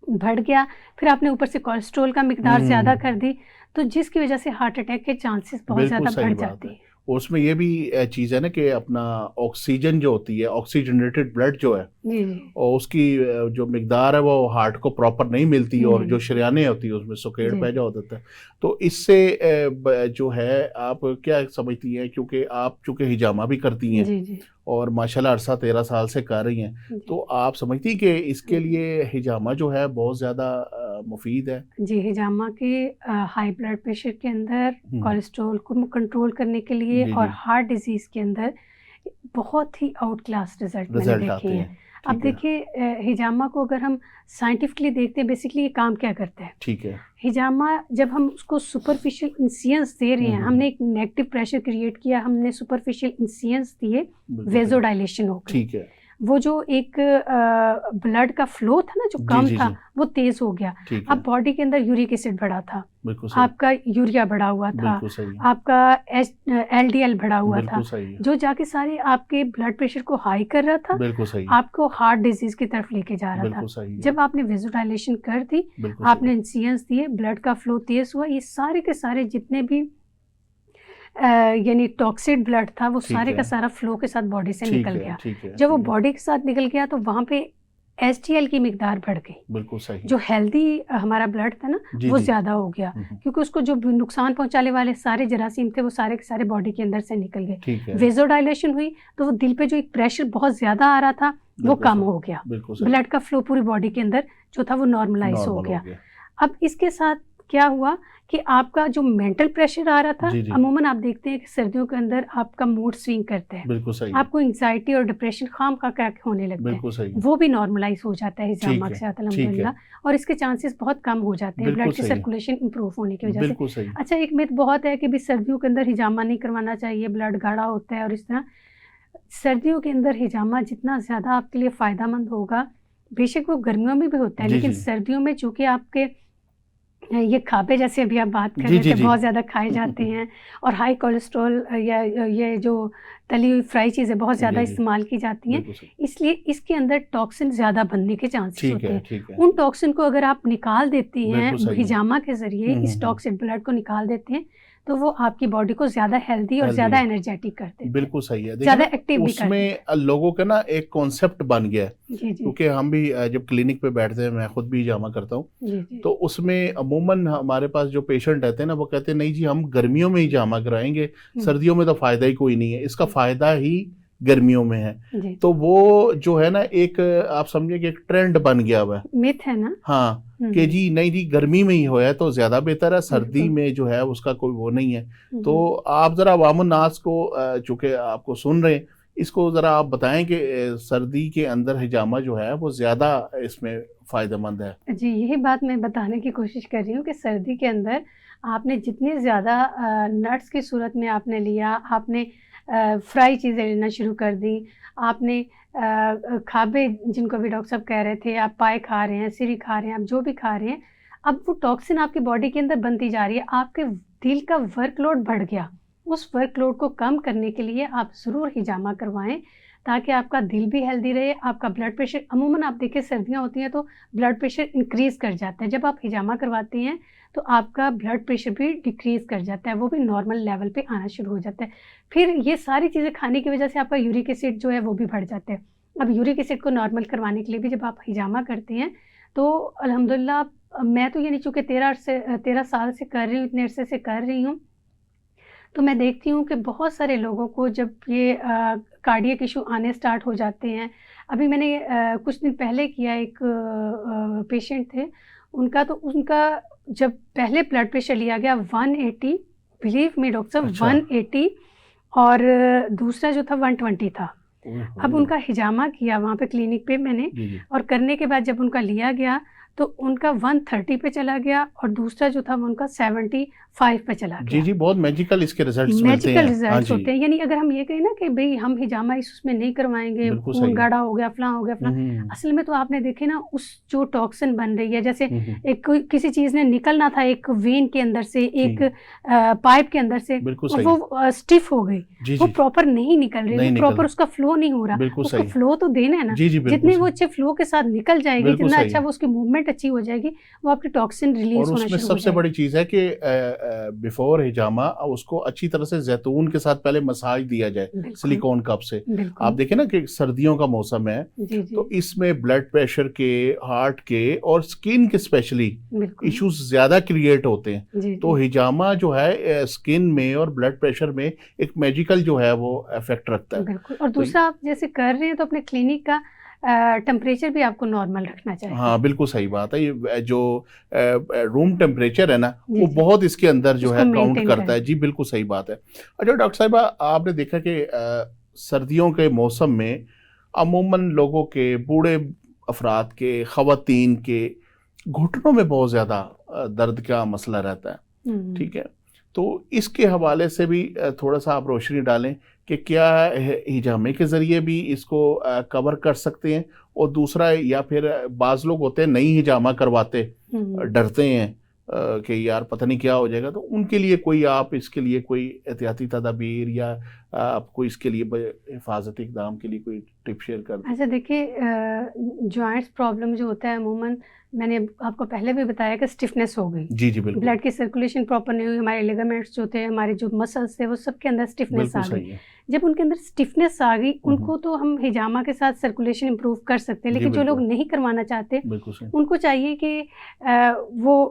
बढ़ गया। फिर आपने ऊपर से कोलेस्ट्रॉल का मिकदार ज़्यादा कर दी, तो जिसकी वजह से हार्ट अटैक के चांसेस बहुत ज़्यादा बढ़ जाते हैं। उसमें ये भी चीज़ है ना कि अपना ऑक्सीजन जो होती है, ऑक्सीजनेटेड ब्लड जो है, और उसकी जो मिकदार है वो हार्ट को प्रॉपर नहीं मिलती, और जो शरियानें होती है उसमें सुकेड़ पैदा हो जाता है। तो इससे जो है आप क्या समझती हैं, क्योंकि आप चूँकि हिजामा भी करती हैं और माशाल्लाह अरसा 13 साल से कर रही हैं, तो आप समझती कि इसके लिए हिजामा जो है बहुत ज़्यादा मुफीद है? जी, हिजामा के हाई ब्लड प्रेशर के अंदर, कोलेस्ट्रॉल को कंट्रोल करने के लिए और हार्ट डिजीज़ के अंदर बहुत ही आउट क्लास रिजल्ट मैंने देखे हैं। अब देखिए, हिजामा को अगर हम साइंटिफिकली देखते हैं, बेसिकली ये काम क्या करता है। ठीक है। हिजामा जब हम उसको सुपरफिशियल इंसियंस दे रहे हैं, हमने एक नेगेटिव प्रेशर क्रिएट किया, हमने सुपरफिशियल इंसियंस दिए, वेजोडाइलेशन हो गई। ठीक है। वो जो एक ब्लड का फ्लो था ना जो कम था वो तेज हो गया। अब बॉडी के अंदर यूरिक एसिड बढ़ा था, आपका यूरिया बढ़ा हुआ था, आपका LDL बढ़ा हुआ था, जो जाके सारे आपके ब्लड प्रेशर को हाई कर रहा था, आपको हार्ट डिजीज की तरफ लेके जा रहा था। जब आपने वेजोडाइलेशन कर दी, आपने इंसियंस दिए, ब्लड का फ्लो तेज हुआ, ये सारे के सारे जितने भी यानी टॉक्सिक ब्लड था वो सारे का सारा फ्लो के साथ बॉडी से निकल गया। जब वो बॉडी के साथ निकल गया तो वहाँ पे HDL की मिकदार बढ़ गई। बिल्कुल सही। जो हेल्दी हमारा ब्लड था ना वो ज़्यादा हो गया, क्योंकि उसको जो नुकसान पहुंचाने वाले सारे जरासीम थे वो सारे के सारे बॉडी के अंदर से निकल गए। वेजोडाइलेशन हुई तो वो दिल पे जो एक प्रेशर बहुत ज़्यादा आ रहा था वो कम हो गया, ब्लड का फ्लो पूरी बॉडी के अंदर जो था वो नॉर्मलाइज हो गया। अब इसके साथ क्या हुआ कि आपका जो मेंटल प्रेशर आ रहा था, अमूमन आप देखते हैं कि सर्दियों के अंदर आपका मूड स्विंग करता है, बिल्कुल सही। आपको एंजाइटी और डिप्रेशन खाम का क्या होने लगता है, वो भी नॉर्मलाइज हो जाता है हिजामा के साथ अल्हम्दुलिल्लाह, और इसके चांसेस बहुत कम हो जाते हैं ब्लड की सर्कुलेशन इंप्रूव होने की वजह से। अच्छा, एक मिथ बहुत है कि भी सर्दियों के अंदर हिजामा नहीं करवाना चाहिए, ब्लड गाढ़ा होता है, और इस तरह सर्दियों के अंदर हिजामा जितना ज़्यादा आपके लिए फ़ायदेमंद होगा, बेशक वो गर्मियों में भी होता है, लेकिन सर्दियों में चूँकि आपके ये खाबे जैसे अभी आप बात कर रहे थे बहुत ज़्यादा खाए जाते हैं, और हाई कोलेस्ट्रॉल या ये जो तली हुई फ्राई चीज़ें बहुत ज़्यादा इस्तेमाल की जाती हैं, इसलिए इसके अंदर टॉक्सिन ज़्यादा बनने के चांसेस होते हैं। उन टॉक्सिन को अगर आप निकाल देती हैं हिजामा के ज़रिए, इस टॉक्सिक ब्लड को निकाल देते हैं, तो वो आपकी बॉडी को ज़्यादा हेल्दी और ज़्यादा एनर्जेटिक करते हैं। बिल्कुल सही है। ज़्यादा एक्टिव भी करते हैं। उसमें लोगों का ना एक कॉन्सेप्ट बन गया है, क्योंकि हम भी जब क्लिनिक पे बैठते हैं, मैं खुद भी हिजामा करता हूँ, तो उसमें अमूमन हमारे पास जो पेशेंट रहते हैं ना वो कहते हैं नहीं जी हम गर्मियों में ही हिजामा कराएंगे, सर्दियों में तो फ़ायदा ही कोई नहीं है, इसका फ़ायदा ही गर्मियों में है। तो वो जो है ना एक आप समझिए कि एक ट्रेंड बन गया हुआ है, मिथ है ना। हाँ, कि जी नहीं जी गर्मी में ही होया तो ज्यादा बेहतर है, सर्दी में जो है उसका कोई वो नहीं है। तो आप जरा अवामुन नास को, चूंकि आपको सुन रहे हैं, इसको जरा आप बताएं कि सर्दी के अंदर हिजामा जो है वो ज्यादा इसमें फायदेमंद है। जी, यही बात मैं बताने की कोशिश कर रही हूँ कि सर्दी के अंदर आपने जितनी ज़्यादा नट्स की सूरत में आपने लिया, आपने फ्राई चीज़ें लेना शुरू कर दी, आपने खाबे जिनको भी डॉक्टर साहब कह रहे थे, आप पाए खा रहे हैं, सिरी खा रहे हैं, आप जो भी खा रहे हैं, अब वो टॉक्सिन आपकी बॉडी के अंदर बनती जा रही है, आपके दिल का वर्कलोड बढ़ गया। उस वर्कलोड को कम करने के लिए आप ज़रूर हिजामा करवाएं, ताकि आपका दिल भी हेल्दी रहे, आपका ब्लड प्रेशर, अमूमन आप देखिए सर्दियाँ होती हैं तो ब्लड प्रेशर इंक्रीज़ कर जाता है, जब आप हिजामा करवाती हैं तो आपका ब्लड प्रेशर भी डिक्रीज़ कर जाता है, वो भी नॉर्मल लेवल पे आना शुरू हो जाता है। फिर ये सारी चीज़ें खाने की वजह से आपका यूरिक एसिड जो है वो भी बढ़ जाता है। अब यूरिक एसिड को नॉर्मल करवाने के लिए भी जब आप हिजामा करते हैं तो अल्हम्दुलिल्लाह मैं तो ये नहीं, चूँकि 13 साल से कर रही हूँ, इतने अरसे से कर रही हूँ, तो मैं देखती हूँ कि बहुत सारे लोगों को जब ये कार्डियक इशू आने स्टार्ट हो जाते हैं। अभी मैंने कुछ दिन पहले किया, एक पेशेंट थे, उनका जब पहले ब्लड प्रेशर लिया गया 180, बिलीव मी डॉक्टर साहब, 180, और दूसरा जो था 120 था। अब उनका हिजामा किया वहाँ पे क्लिनिक पे मैंने, और करने के बाद जब उनका लिया गया तो उनका 130 पे चला गया, और दूसरा जो था वो उनका 75 पे चला गया। जी, बहुत मैजिकल इसके रिजल्ट्स मिलते हैं। मैजिकल रिजल्ट्स होते हैं। यानी अगर हम ये कहें ना कि भाई हम हिजामा उसमें नहीं करवाएंगे, खून गाढ़ा हो गया, फलां हो गया, फलां, असल में तो आपने देखे ना उस जो टॉक्सिन बन रही है, जैसे एक किसी चीज़ ने निकलना था एक वेन के अंदर से, एक पाइप के अंदर से, वो स्टिफ हो गई, वो प्रॉपर नहीं निकल रही, प्रॉपर उसका फ्लो नहीं हो रहा, उसका फ्लो तो देना है ना, जितने वो अच्छे फ्लो के साथ निकल जाएगी, जितना अच्छा वो उसकी मूवमेंट अच्छी हो जाएगी, वो आपकी टॉक्सिन रिलीज होना शुरू हो जाएगी। सबसे बड़ी चीज़ है कि बिफोर हिजामा उसको अच्छी तरह से जैतून के साथ पहले मसाज दिया जाए सिलिकॉन कप से। आप देखें ना कि सर्दियों का मौसम है, तो इसमें ब्लड प्रेशर के, हार्ट के और स्किन के स्पेशली इश्यूज ज्यादा क्रिएट होते हैं। तो हिजामा जो है स्किन में और ब्लड प्रेशर में एक मैजिकल जो है वो इफेक्ट रखता है। और दूसरा आप जैसे कर रहे हैं तो अपने क्लिनिक का टेम्परेचर भी आपको नॉर्मल रखना चाहिए। हाँ, बिल्कुल सही बात है। ये जो रूम टेम्परेचर है ना, वो बहुत इसके अंदर जो है काउंट करता है। जी, बिल्कुल सही बात है। अच्छा डॉक्टर साहिबा, आपने देखा कि सर्दियों के मौसम में अमूमन लोगों के, बूढ़े अफराद के, ख़वातीन के घुटनों में बहुत ज़्यादा दर्द का मसला रहता है, ठीक है, तो इसके हवाले से भी थोड़ा सा आप रोशनी डालें कि क्या हिजामे के ज़रिए भी इसको कवर कर सकते हैं, और दूसरा, या फिर बाज़ लोग होते हैं नहीं हिजामा करवाते, डरते हैं कि यार पता नहीं क्या हो जाएगा, तो उनके लिए कोई, आप इसके लिए कोई एहतियाती तदाबीर या आपको इसके लिए हिफाजती इक़दाम के लिए कोई टिप शेयर कर दें? अच्छा देखिए, जॉइंट्स प्रॉब्लम जो होता है अमूमन, मैंने आपको पहले भी बताया कि स्टिफनेस हो गई। जी बिल्कुल। ब्लड की सर्कुलेशन प्रॉपर नहीं हुई, हमारे लिगामेंट्स जो थे, हमारे जो मसल्स थे, वो सब के अंदर स्टिफनेस आ गई। जब उनके अंदर स्टिफनेस आ गई, उनको तो हम हिजामा के साथ सर्कुलेशन इंप्रूव कर सकते हैं, लेकिन जो लोग नहीं करवाना चाहते उनको चाहिए कि वो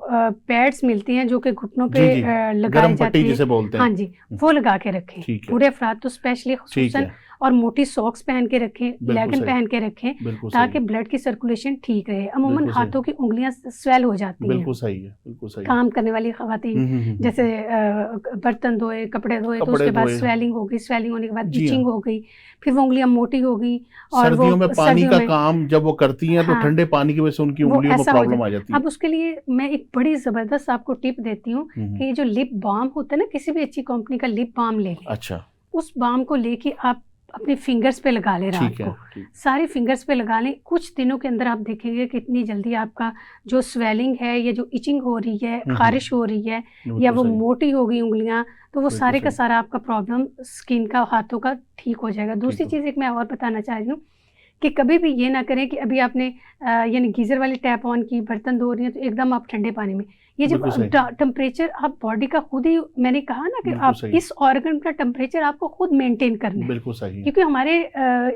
पैड्स मिलती हैं जो कि घुटनों पे लगाए जाते हैं, हाँ जी, वो लगा के रखें। पूरे अफराद तो स्पेशली खुसूसन, और मोटी सॉक्स पहन के रखें, लेगिन पहन के रखें, ताकि ब्लड की सर्कुलेशन ठीक रहे। अमूमन हाथों की उंगलियां स्वेल हो जाती हैं, बिल्कुल सही है, बिल्कुल सही। काम करने वाली खवातीन जैसे बर्तन धोए, कपड़े धोए, तो उसके बाद स्वेलिंग हो गई, स्वेलिंग होने के बाद इचिंग हो गई, फिर वो उंगलियां मोटी हो गई। और सर्दियों में पानी का काम जब वो करती हैं, तो ठंडे पानी की वजह से उनकी उंगलियों में प्रॉब्लम आ जाती है। अब उसके लिए मैं एक बड़ी जबरदस्त आपको टिप देती हूँ कि जो लिप बाम होता है ना, किसी भी अच्छी कंपनी का लिप बाम ले लें। अच्छा। उस बाम को लेके आप अपने फिंगर्स पे लगा लें, रात को सारे फिंगर्स पे लगा लें। कुछ दिनों के अंदर आप देखेंगे कितनी जल्दी आपका जो स्वेलिंग है, या जो इचिंग हो रही है, खारिश हो रही है, या वो मोटी हो गई उंगलियां, तो वो सारे का सारा आपका प्रॉब्लम स्किन का, हाथों का ठीक हो जाएगा। दूसरी चीज़ एक मैं और बताना चाह रही हूँ कि कभी भी ये ना करें कि अभी आपने यानी गीज़र वाली टैप ऑन की, बर्तन धो रही हैं, तो एकदम आप ठंडे पानी में, ये जब टेम्परेचर आप बॉडी का खुद ही, मैंने कहा ना कि आप इस ऑर्गन का टेम्परेचर आपको खुद मेंटेन करना है, बिल्कुल सही, क्योंकि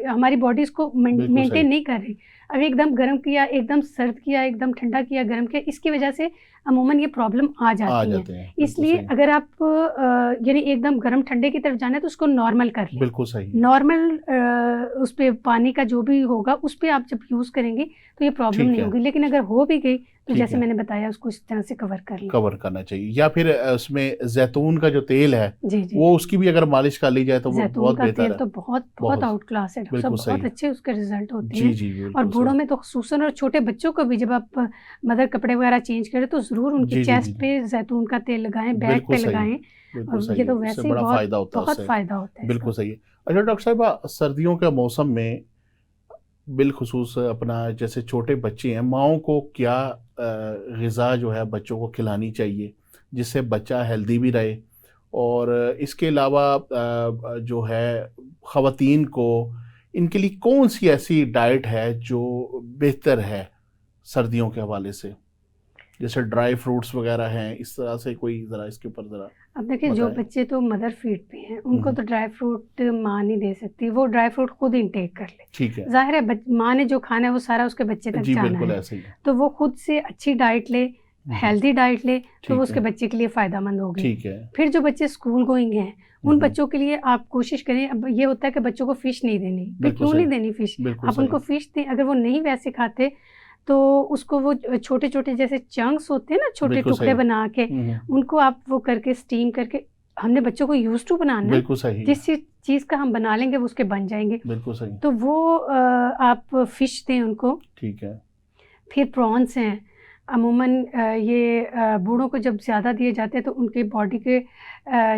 हमारी बॉडी इसको मेंटेन नहीं कर रही। अब एकदम गर्म किया, एकदम सर्द किया, एकदम ठंडा किया, गर्म किया, इसकी वजह से अमूमन ये प्रॉब्लम आ जाती है। इसलिए अगर आप यानी एकदम गर्म ठंडे की तरफ जाना है तो उसको नॉर्मल कर लें, बिल्कुल सही, नॉर्मल उस पर पानी का जो भी होगा उस पर आप जब यूज़ करेंगे तो ये प्रॉब्लम नहीं होगी। लेकिन अगर हो भी गई तो जैसे मैंने बताया उसको इस तरह से कवर करना चाहिए। या फिर उसमें जैतून का जो तेल है जी जी, वो उसकी भी अगर मालिश कर ली जाए तो वो बहुत बेहतर है। तेल तो बहुत आउट क्लास है, बहुत अच्छे उसके रिजल्ट होते हैं। जी जी, और बूढ़ों में तो खुसूसन, और छोटे बच्चों को भी जब आप मदर कपड़े वगैरह चेंज करें तो जरूर उनकी चेस्ट पे जैतून का तेल लगाएं, बैक पे लगाएं। ये तो वैसे ही बहुत फायदा होता है। बिल्कुल सही है। अच्छा डॉक्टर साहब, सर्दियों के मौसम में बिलखुसूस अपना जैसे छोटे बच्चे हैं, माओं को क्या ग़िज़ा जो है बच्चों को खिलानी चाहिए जिससे बच्चा हेल्दी भी रहे, और इसके अलावा जो है ख़वातीन को इनके लिए कौन सी ऐसी डाइट है जो बेहतर है सर्दियों के हवाले से, जैसे ड्राई फ्रूट्स वगैरह हैं, इस तरह से कोई ज़रा इसके ऊपर ज़रा। अब देखिए, जो बच्चे तो मदर फीड पे हैं उनको तो ड्राई फ्रूट माँ नहीं दे सकती, वो ड्राई फ्रूट खुद इंटेक कर ले। ठीक है, जाहिर है माँ ने जो खाना है वो सारा उसके बच्चे तक जाना है, ऐसे ही है। तो वो खुद से अच्छी डाइट ले, हेल्दी डाइट ले, तो वो उसके बच्चे के लिए फ़ायदेमंद होगी। ठीक है। फिर जो बच्चे स्कूल गोइंग हैं उन बच्चों के लिए आप कोशिश करें, अब ये होता है कि बच्चों को फ़िश नहीं देनी, फिर क्यों नहीं देनी फ़िश, आप उनको फ़िश दें। अगर वो नहीं वैसे खाते तो उसको वो छोटे छोटे जैसे चंक्स होते हैं ना, छोटे टुकड़े बना के उनको आप वो करके स्टीम करके, हमने बच्चों को यूज टू बनाना है, जिस चीज़ का हम बना लेंगे वो उसके बन जाएंगे। बिल्कुल सही। तो वो आप फिश दें उनको। ठीक है। फिर प्रॉन्स हैं, अमूमन ये बूढ़ों को जब ज़्यादा दिए जाते हैं तो उनके बॉडी के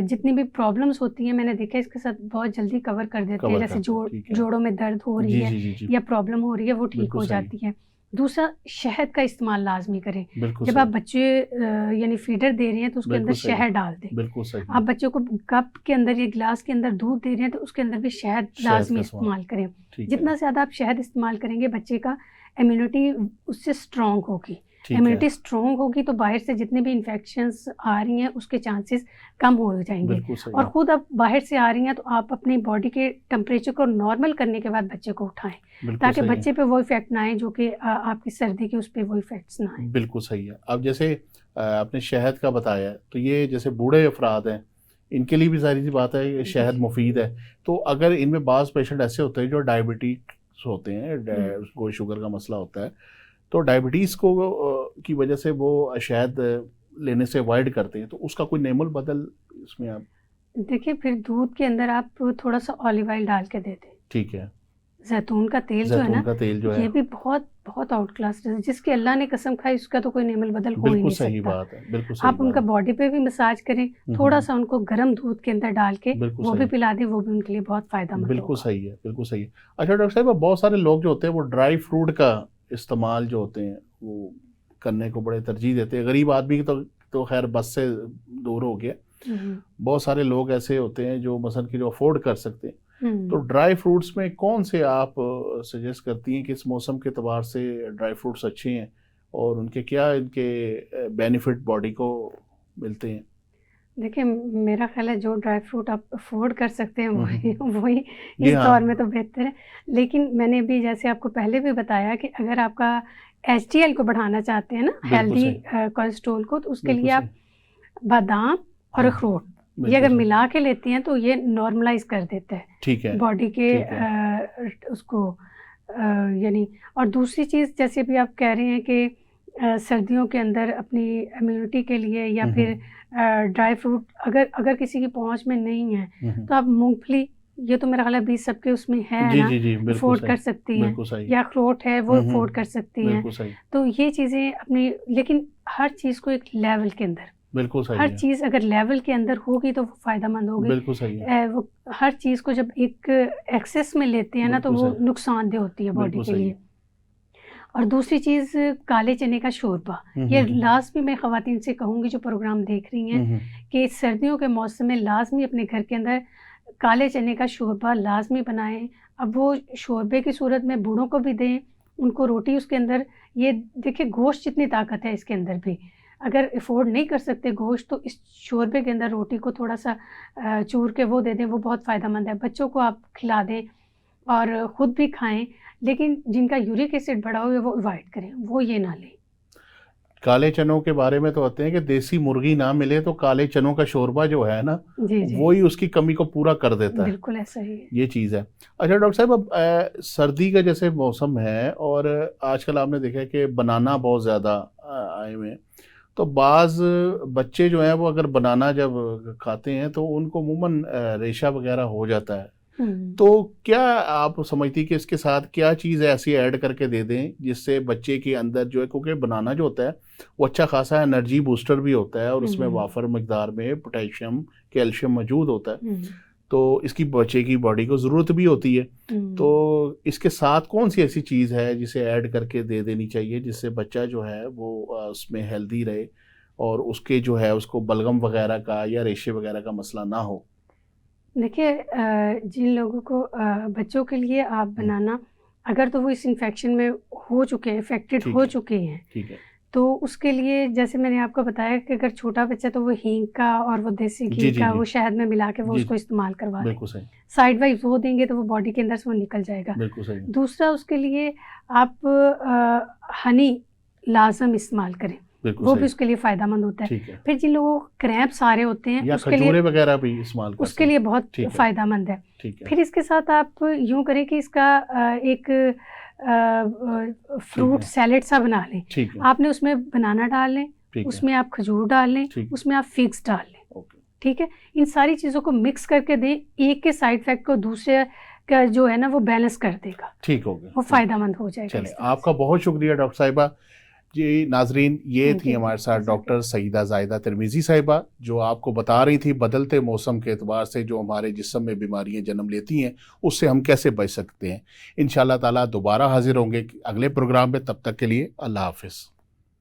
जितनी भी प्रॉब्लम्स होती हैं, मैंने देखा है इसके साथ बहुत जल्दी कवर कर देते हैं। जैसे जोड़ों में दर्द हो रही है या प्रॉब्लम हो रही है वो ठीक हो जाती है। दूसरा, शहद का इस्तेमाल लाजमी करें। जब आप बच्चे यानी फीडर दे रहे हैं तो उसके अंदर शहद डाल दें। बिल्कुल सही। आप बच्चों को कप के अंदर या गिलास के अंदर दूध दे रहे हैं तो उसके अंदर भी शहद लाजमी इस्तेमाल करें। जितना ज़्यादा आप शहद इस्तेमाल करेंगे बच्चे का इम्यूनिटी उससे स्ट्रॉन्ग होगी। इम्यूनिटी स्ट्रॉन्ग होगी तो बाहर से जितने भी इन्फेक्शंस आ रही हैं उसके चांसेस कम हो जाएंगे। और ख़ुद अब बाहर से आ रही हैं तो आप अपनी बॉडी के टेम्परेचर को नॉर्मल करने के बाद बच्चे को उठाएं, ताकि बच्चे पे वो इफेक्ट ना आए जो कि आपकी सर्दी के उस पर वो इफेक्ट्स ना आए। बिल्कुल सही है। अब जैसे आपने शहद का बताया, तो ये जैसे बूढ़े अफराद हैं इनके लिए भी सारी सी बात है कि शहद मुफीद है। तो अगर इनमें बाज़ पेशेंट ऐसे होते हैं जो डायबिटीज होते हैं, उसको शुगर का मसला होता है, तो डायबिटीज़ को की वजह से वो शहद लेने से अवॉइड करते हैं, तो उसका कोई नेमुल बदल इसमें आप देखिए, फिर दूध के अंदर आप थोड़ा सा ऑलिव ऑयल डाल के दे दें। ठीक है। जैतून का तेल जो है ये भी बहुत बहुत आउट क्लास है, जिसकी अल्लाह ने कसम खाई उसका तो कोई नेमुल बदल हो ही नहीं सकता। सही बात है, बिल्कुल सही आप उनका बॉडी पे भी मसाज करें, थोड़ा सा उनको गर्म दूध के अंदर डाल के वो भी पिला दें, वो भी उनके लिए बहुत फायदेमंद होगा। बिल्कुल सही है, बिल्कुल सही है। अच्छा डॉक्टर साहब, बहुत सारे लोग जो होते हैं वो ड्राई फ्रूट का इस्तेमाल जो होते हैं वो करने को बड़े तरजीह देते हैं। गरीब आदमी तो खैर बस से दूर हो गया, बहुत सारे लोग ऐसे होते हैं जो मसलन की जो अफोर्ड कर सकते हैं। तो ड्राई फ्रूट्स में कौन से आप सजेस्ट करती हैं कि इस मौसम के अतबार से ड्राई फ्रूट्स अच्छे हैं और उनके क्या इनके बेनिफिट बॉडी को मिलते हैं? देखिए, मेरा ख्याल है जो ड्राई फ्रूट आप अफोर्ड कर सकते हैं वही इस दौर में तो बेहतर है। लेकिन मैंने भी जैसे आपको पहले भी बताया कि अगर आपका HDL को बढ़ाना चाहते हैं ना, हेल्दी कोलेस्ट्रॉल को, तो उसके लिए आप बादाम और अखरोट ये अगर मिला के लेती हैं तो ये नॉर्मलाइज कर देता है, ठीक है, बॉडी के उसको यानी। और दूसरी चीज़, जैसे भी आप कह रहे हैं कि सर्दियों के अंदर अपनी इम्यूनिटी के लिए या फिर ड्राई फ्रूट अगर किसी की पहुंच में नहीं है तो आप मूंगफली, ये तो मेरा ख्याल है 20 सबके उसमें है ना, अफोर्ड कर सकती हैं, या अखरोट है वो अफोर्ड कर सकती हैं। तो ये चीज़ें अपनी, लेकिन हर चीज़ को एक लेवल के अंदर, बिल्कुल सही, हर चीज़ अगर लेवल के अंदर होगी तो वो फ़ायदेमंद होगी। बिल्कुल सही है। वो हर चीज़ को जब एक एक्सेस में लेते हैं ना तो वो नुकसानदेह होती है बॉडी के लिए। और दूसरी चीज़, काले चने का शोरबा, ये लाजमी मैं ख़वातीन से कहूँगी जो प्रोग्राम देख रही हैं कि सर्दियों के मौसम में लाजमी अपने घर के अंदर काले चने का शोरबा लाजमी बनाएं। अब वो शोरबे की सूरत में बूढ़ों को भी दें, उनको रोटी उसके अंदर, ये देखिए गोश्त जितनी ताकत है इसके अंदर भी, अगर अफोर्ड नहीं कर सकते गोश्त तो इस शोरबे के अंदर रोटी को थोड़ा सा चूर के वो दे दें, वो बहुत फ़ायदेमंद है। बच्चों को आप खिला दें और ख़ुद भी खाएं, लेकिन जिनका यूरिक एसिड बढ़ा हुआ है वो अवॉइड करें, वो ये ना लें। काले चनों के बारे में तो होते हैं कि देसी मुर्गी ना मिले तो काले चनों का शोरबा जो है ना, वो ही उसकी कमी को पूरा कर देता है। बिल्कुल ऐसा ही है, ये चीज़ है। अच्छा डॉक्टर साहब, अब सर्दी का जैसे मौसम है और आजकल आपने देखा है कि बनाना बहुत ज़्यादा आए हुए हैं, तो बाज़ बच्चे जो हैं वो अगर बनाना जब खाते हैं तो उनको अमूमन रेशा वगैरह हो जाता है। तो क्या आप समझती कि इसके साथ क्या चीज़ ऐसी ऐड करके दे दें जिससे बच्चे के अंदर जो है, क्योंकि बनाना जो होता है वो अच्छा खासा एनर्जी बूस्टर भी होता है और उसमें वाफर मकदार में पोटेशियम कैल्शियम मौजूद होता है, तो इसकी बच्चे की बॉडी को ज़रूरत भी होती है। तो इसके साथ कौन सी ऐसी चीज़ है जिसे ऐड करके दे देनी चाहिए जिससे बच्चा जो है वो उसमें हेल्दी रहे और उसके जो है उसको बलगम वगैरह का या रेशे वगैरह का मसला ना हो? देखिए, जिन लोगों को बच्चों के लिए आप बनाना, अगर तो वो इस इन्फेक्शन में हो चुके हैं, इफेक्टेड हो चुके हैं, ठीक है, तो उसके लिए जैसे मैंने आपको बताया कि अगर छोटा बच्चा तो वो हींग का और वो देसी घी का वो शहद में मिला के वो उसको इस्तेमाल करवा दें। साइड वाइज वो देंगे तो वो बॉडी के अंदर से वो निकल जाएगा। दूसरा, उसके लिए आप हनी लाजम इस्तेमाल करें, वो भी उसके लिए फ़ायदेमंद होता है। फिर जिन लोगों को क्रैम्प्स आ रहे होते हैं या उसके लिए वगैरह भी इस्तेमाल कर उसके लिए बहुत फ़ायदेमंद है। फिर इसके साथ आप यूँ करें कि इसका एक फ्रूट सैलेड सा बना लें। आपने उसमें बनाना डाल लें, उसमें आप खजूर डाल लें, उसमें आप फिग्स डाल लें, ठीक है। इन सारी चीज़ों को मिक्स करके दें, एक के साइड इफेक्ट को दूसरे का जो है ना वो बैलेंस कर देगा, ठीक हो गया, वो फ़ायदेमंद हो जाएगा। चलिए, आपका बहुत शुक्रिया डॉक्टर साहिबा जी। नाजरीन, ये थी हमारे साथ डॉक्टर सईदा ज़ाहिदा तिरमिज़ी साहिबा, जो आपको बता रही थी बदलते मौसम के एतबार से जो हमारे जिस्म में बीमारियां जन्म लेती हैं उससे हम कैसे बच सकते हैं। इंशाअल्लाह ताला दोबारा हाजिर होंगे अगले प्रोग्राम में, तब तक के लिए अल्लाह हाफिज़।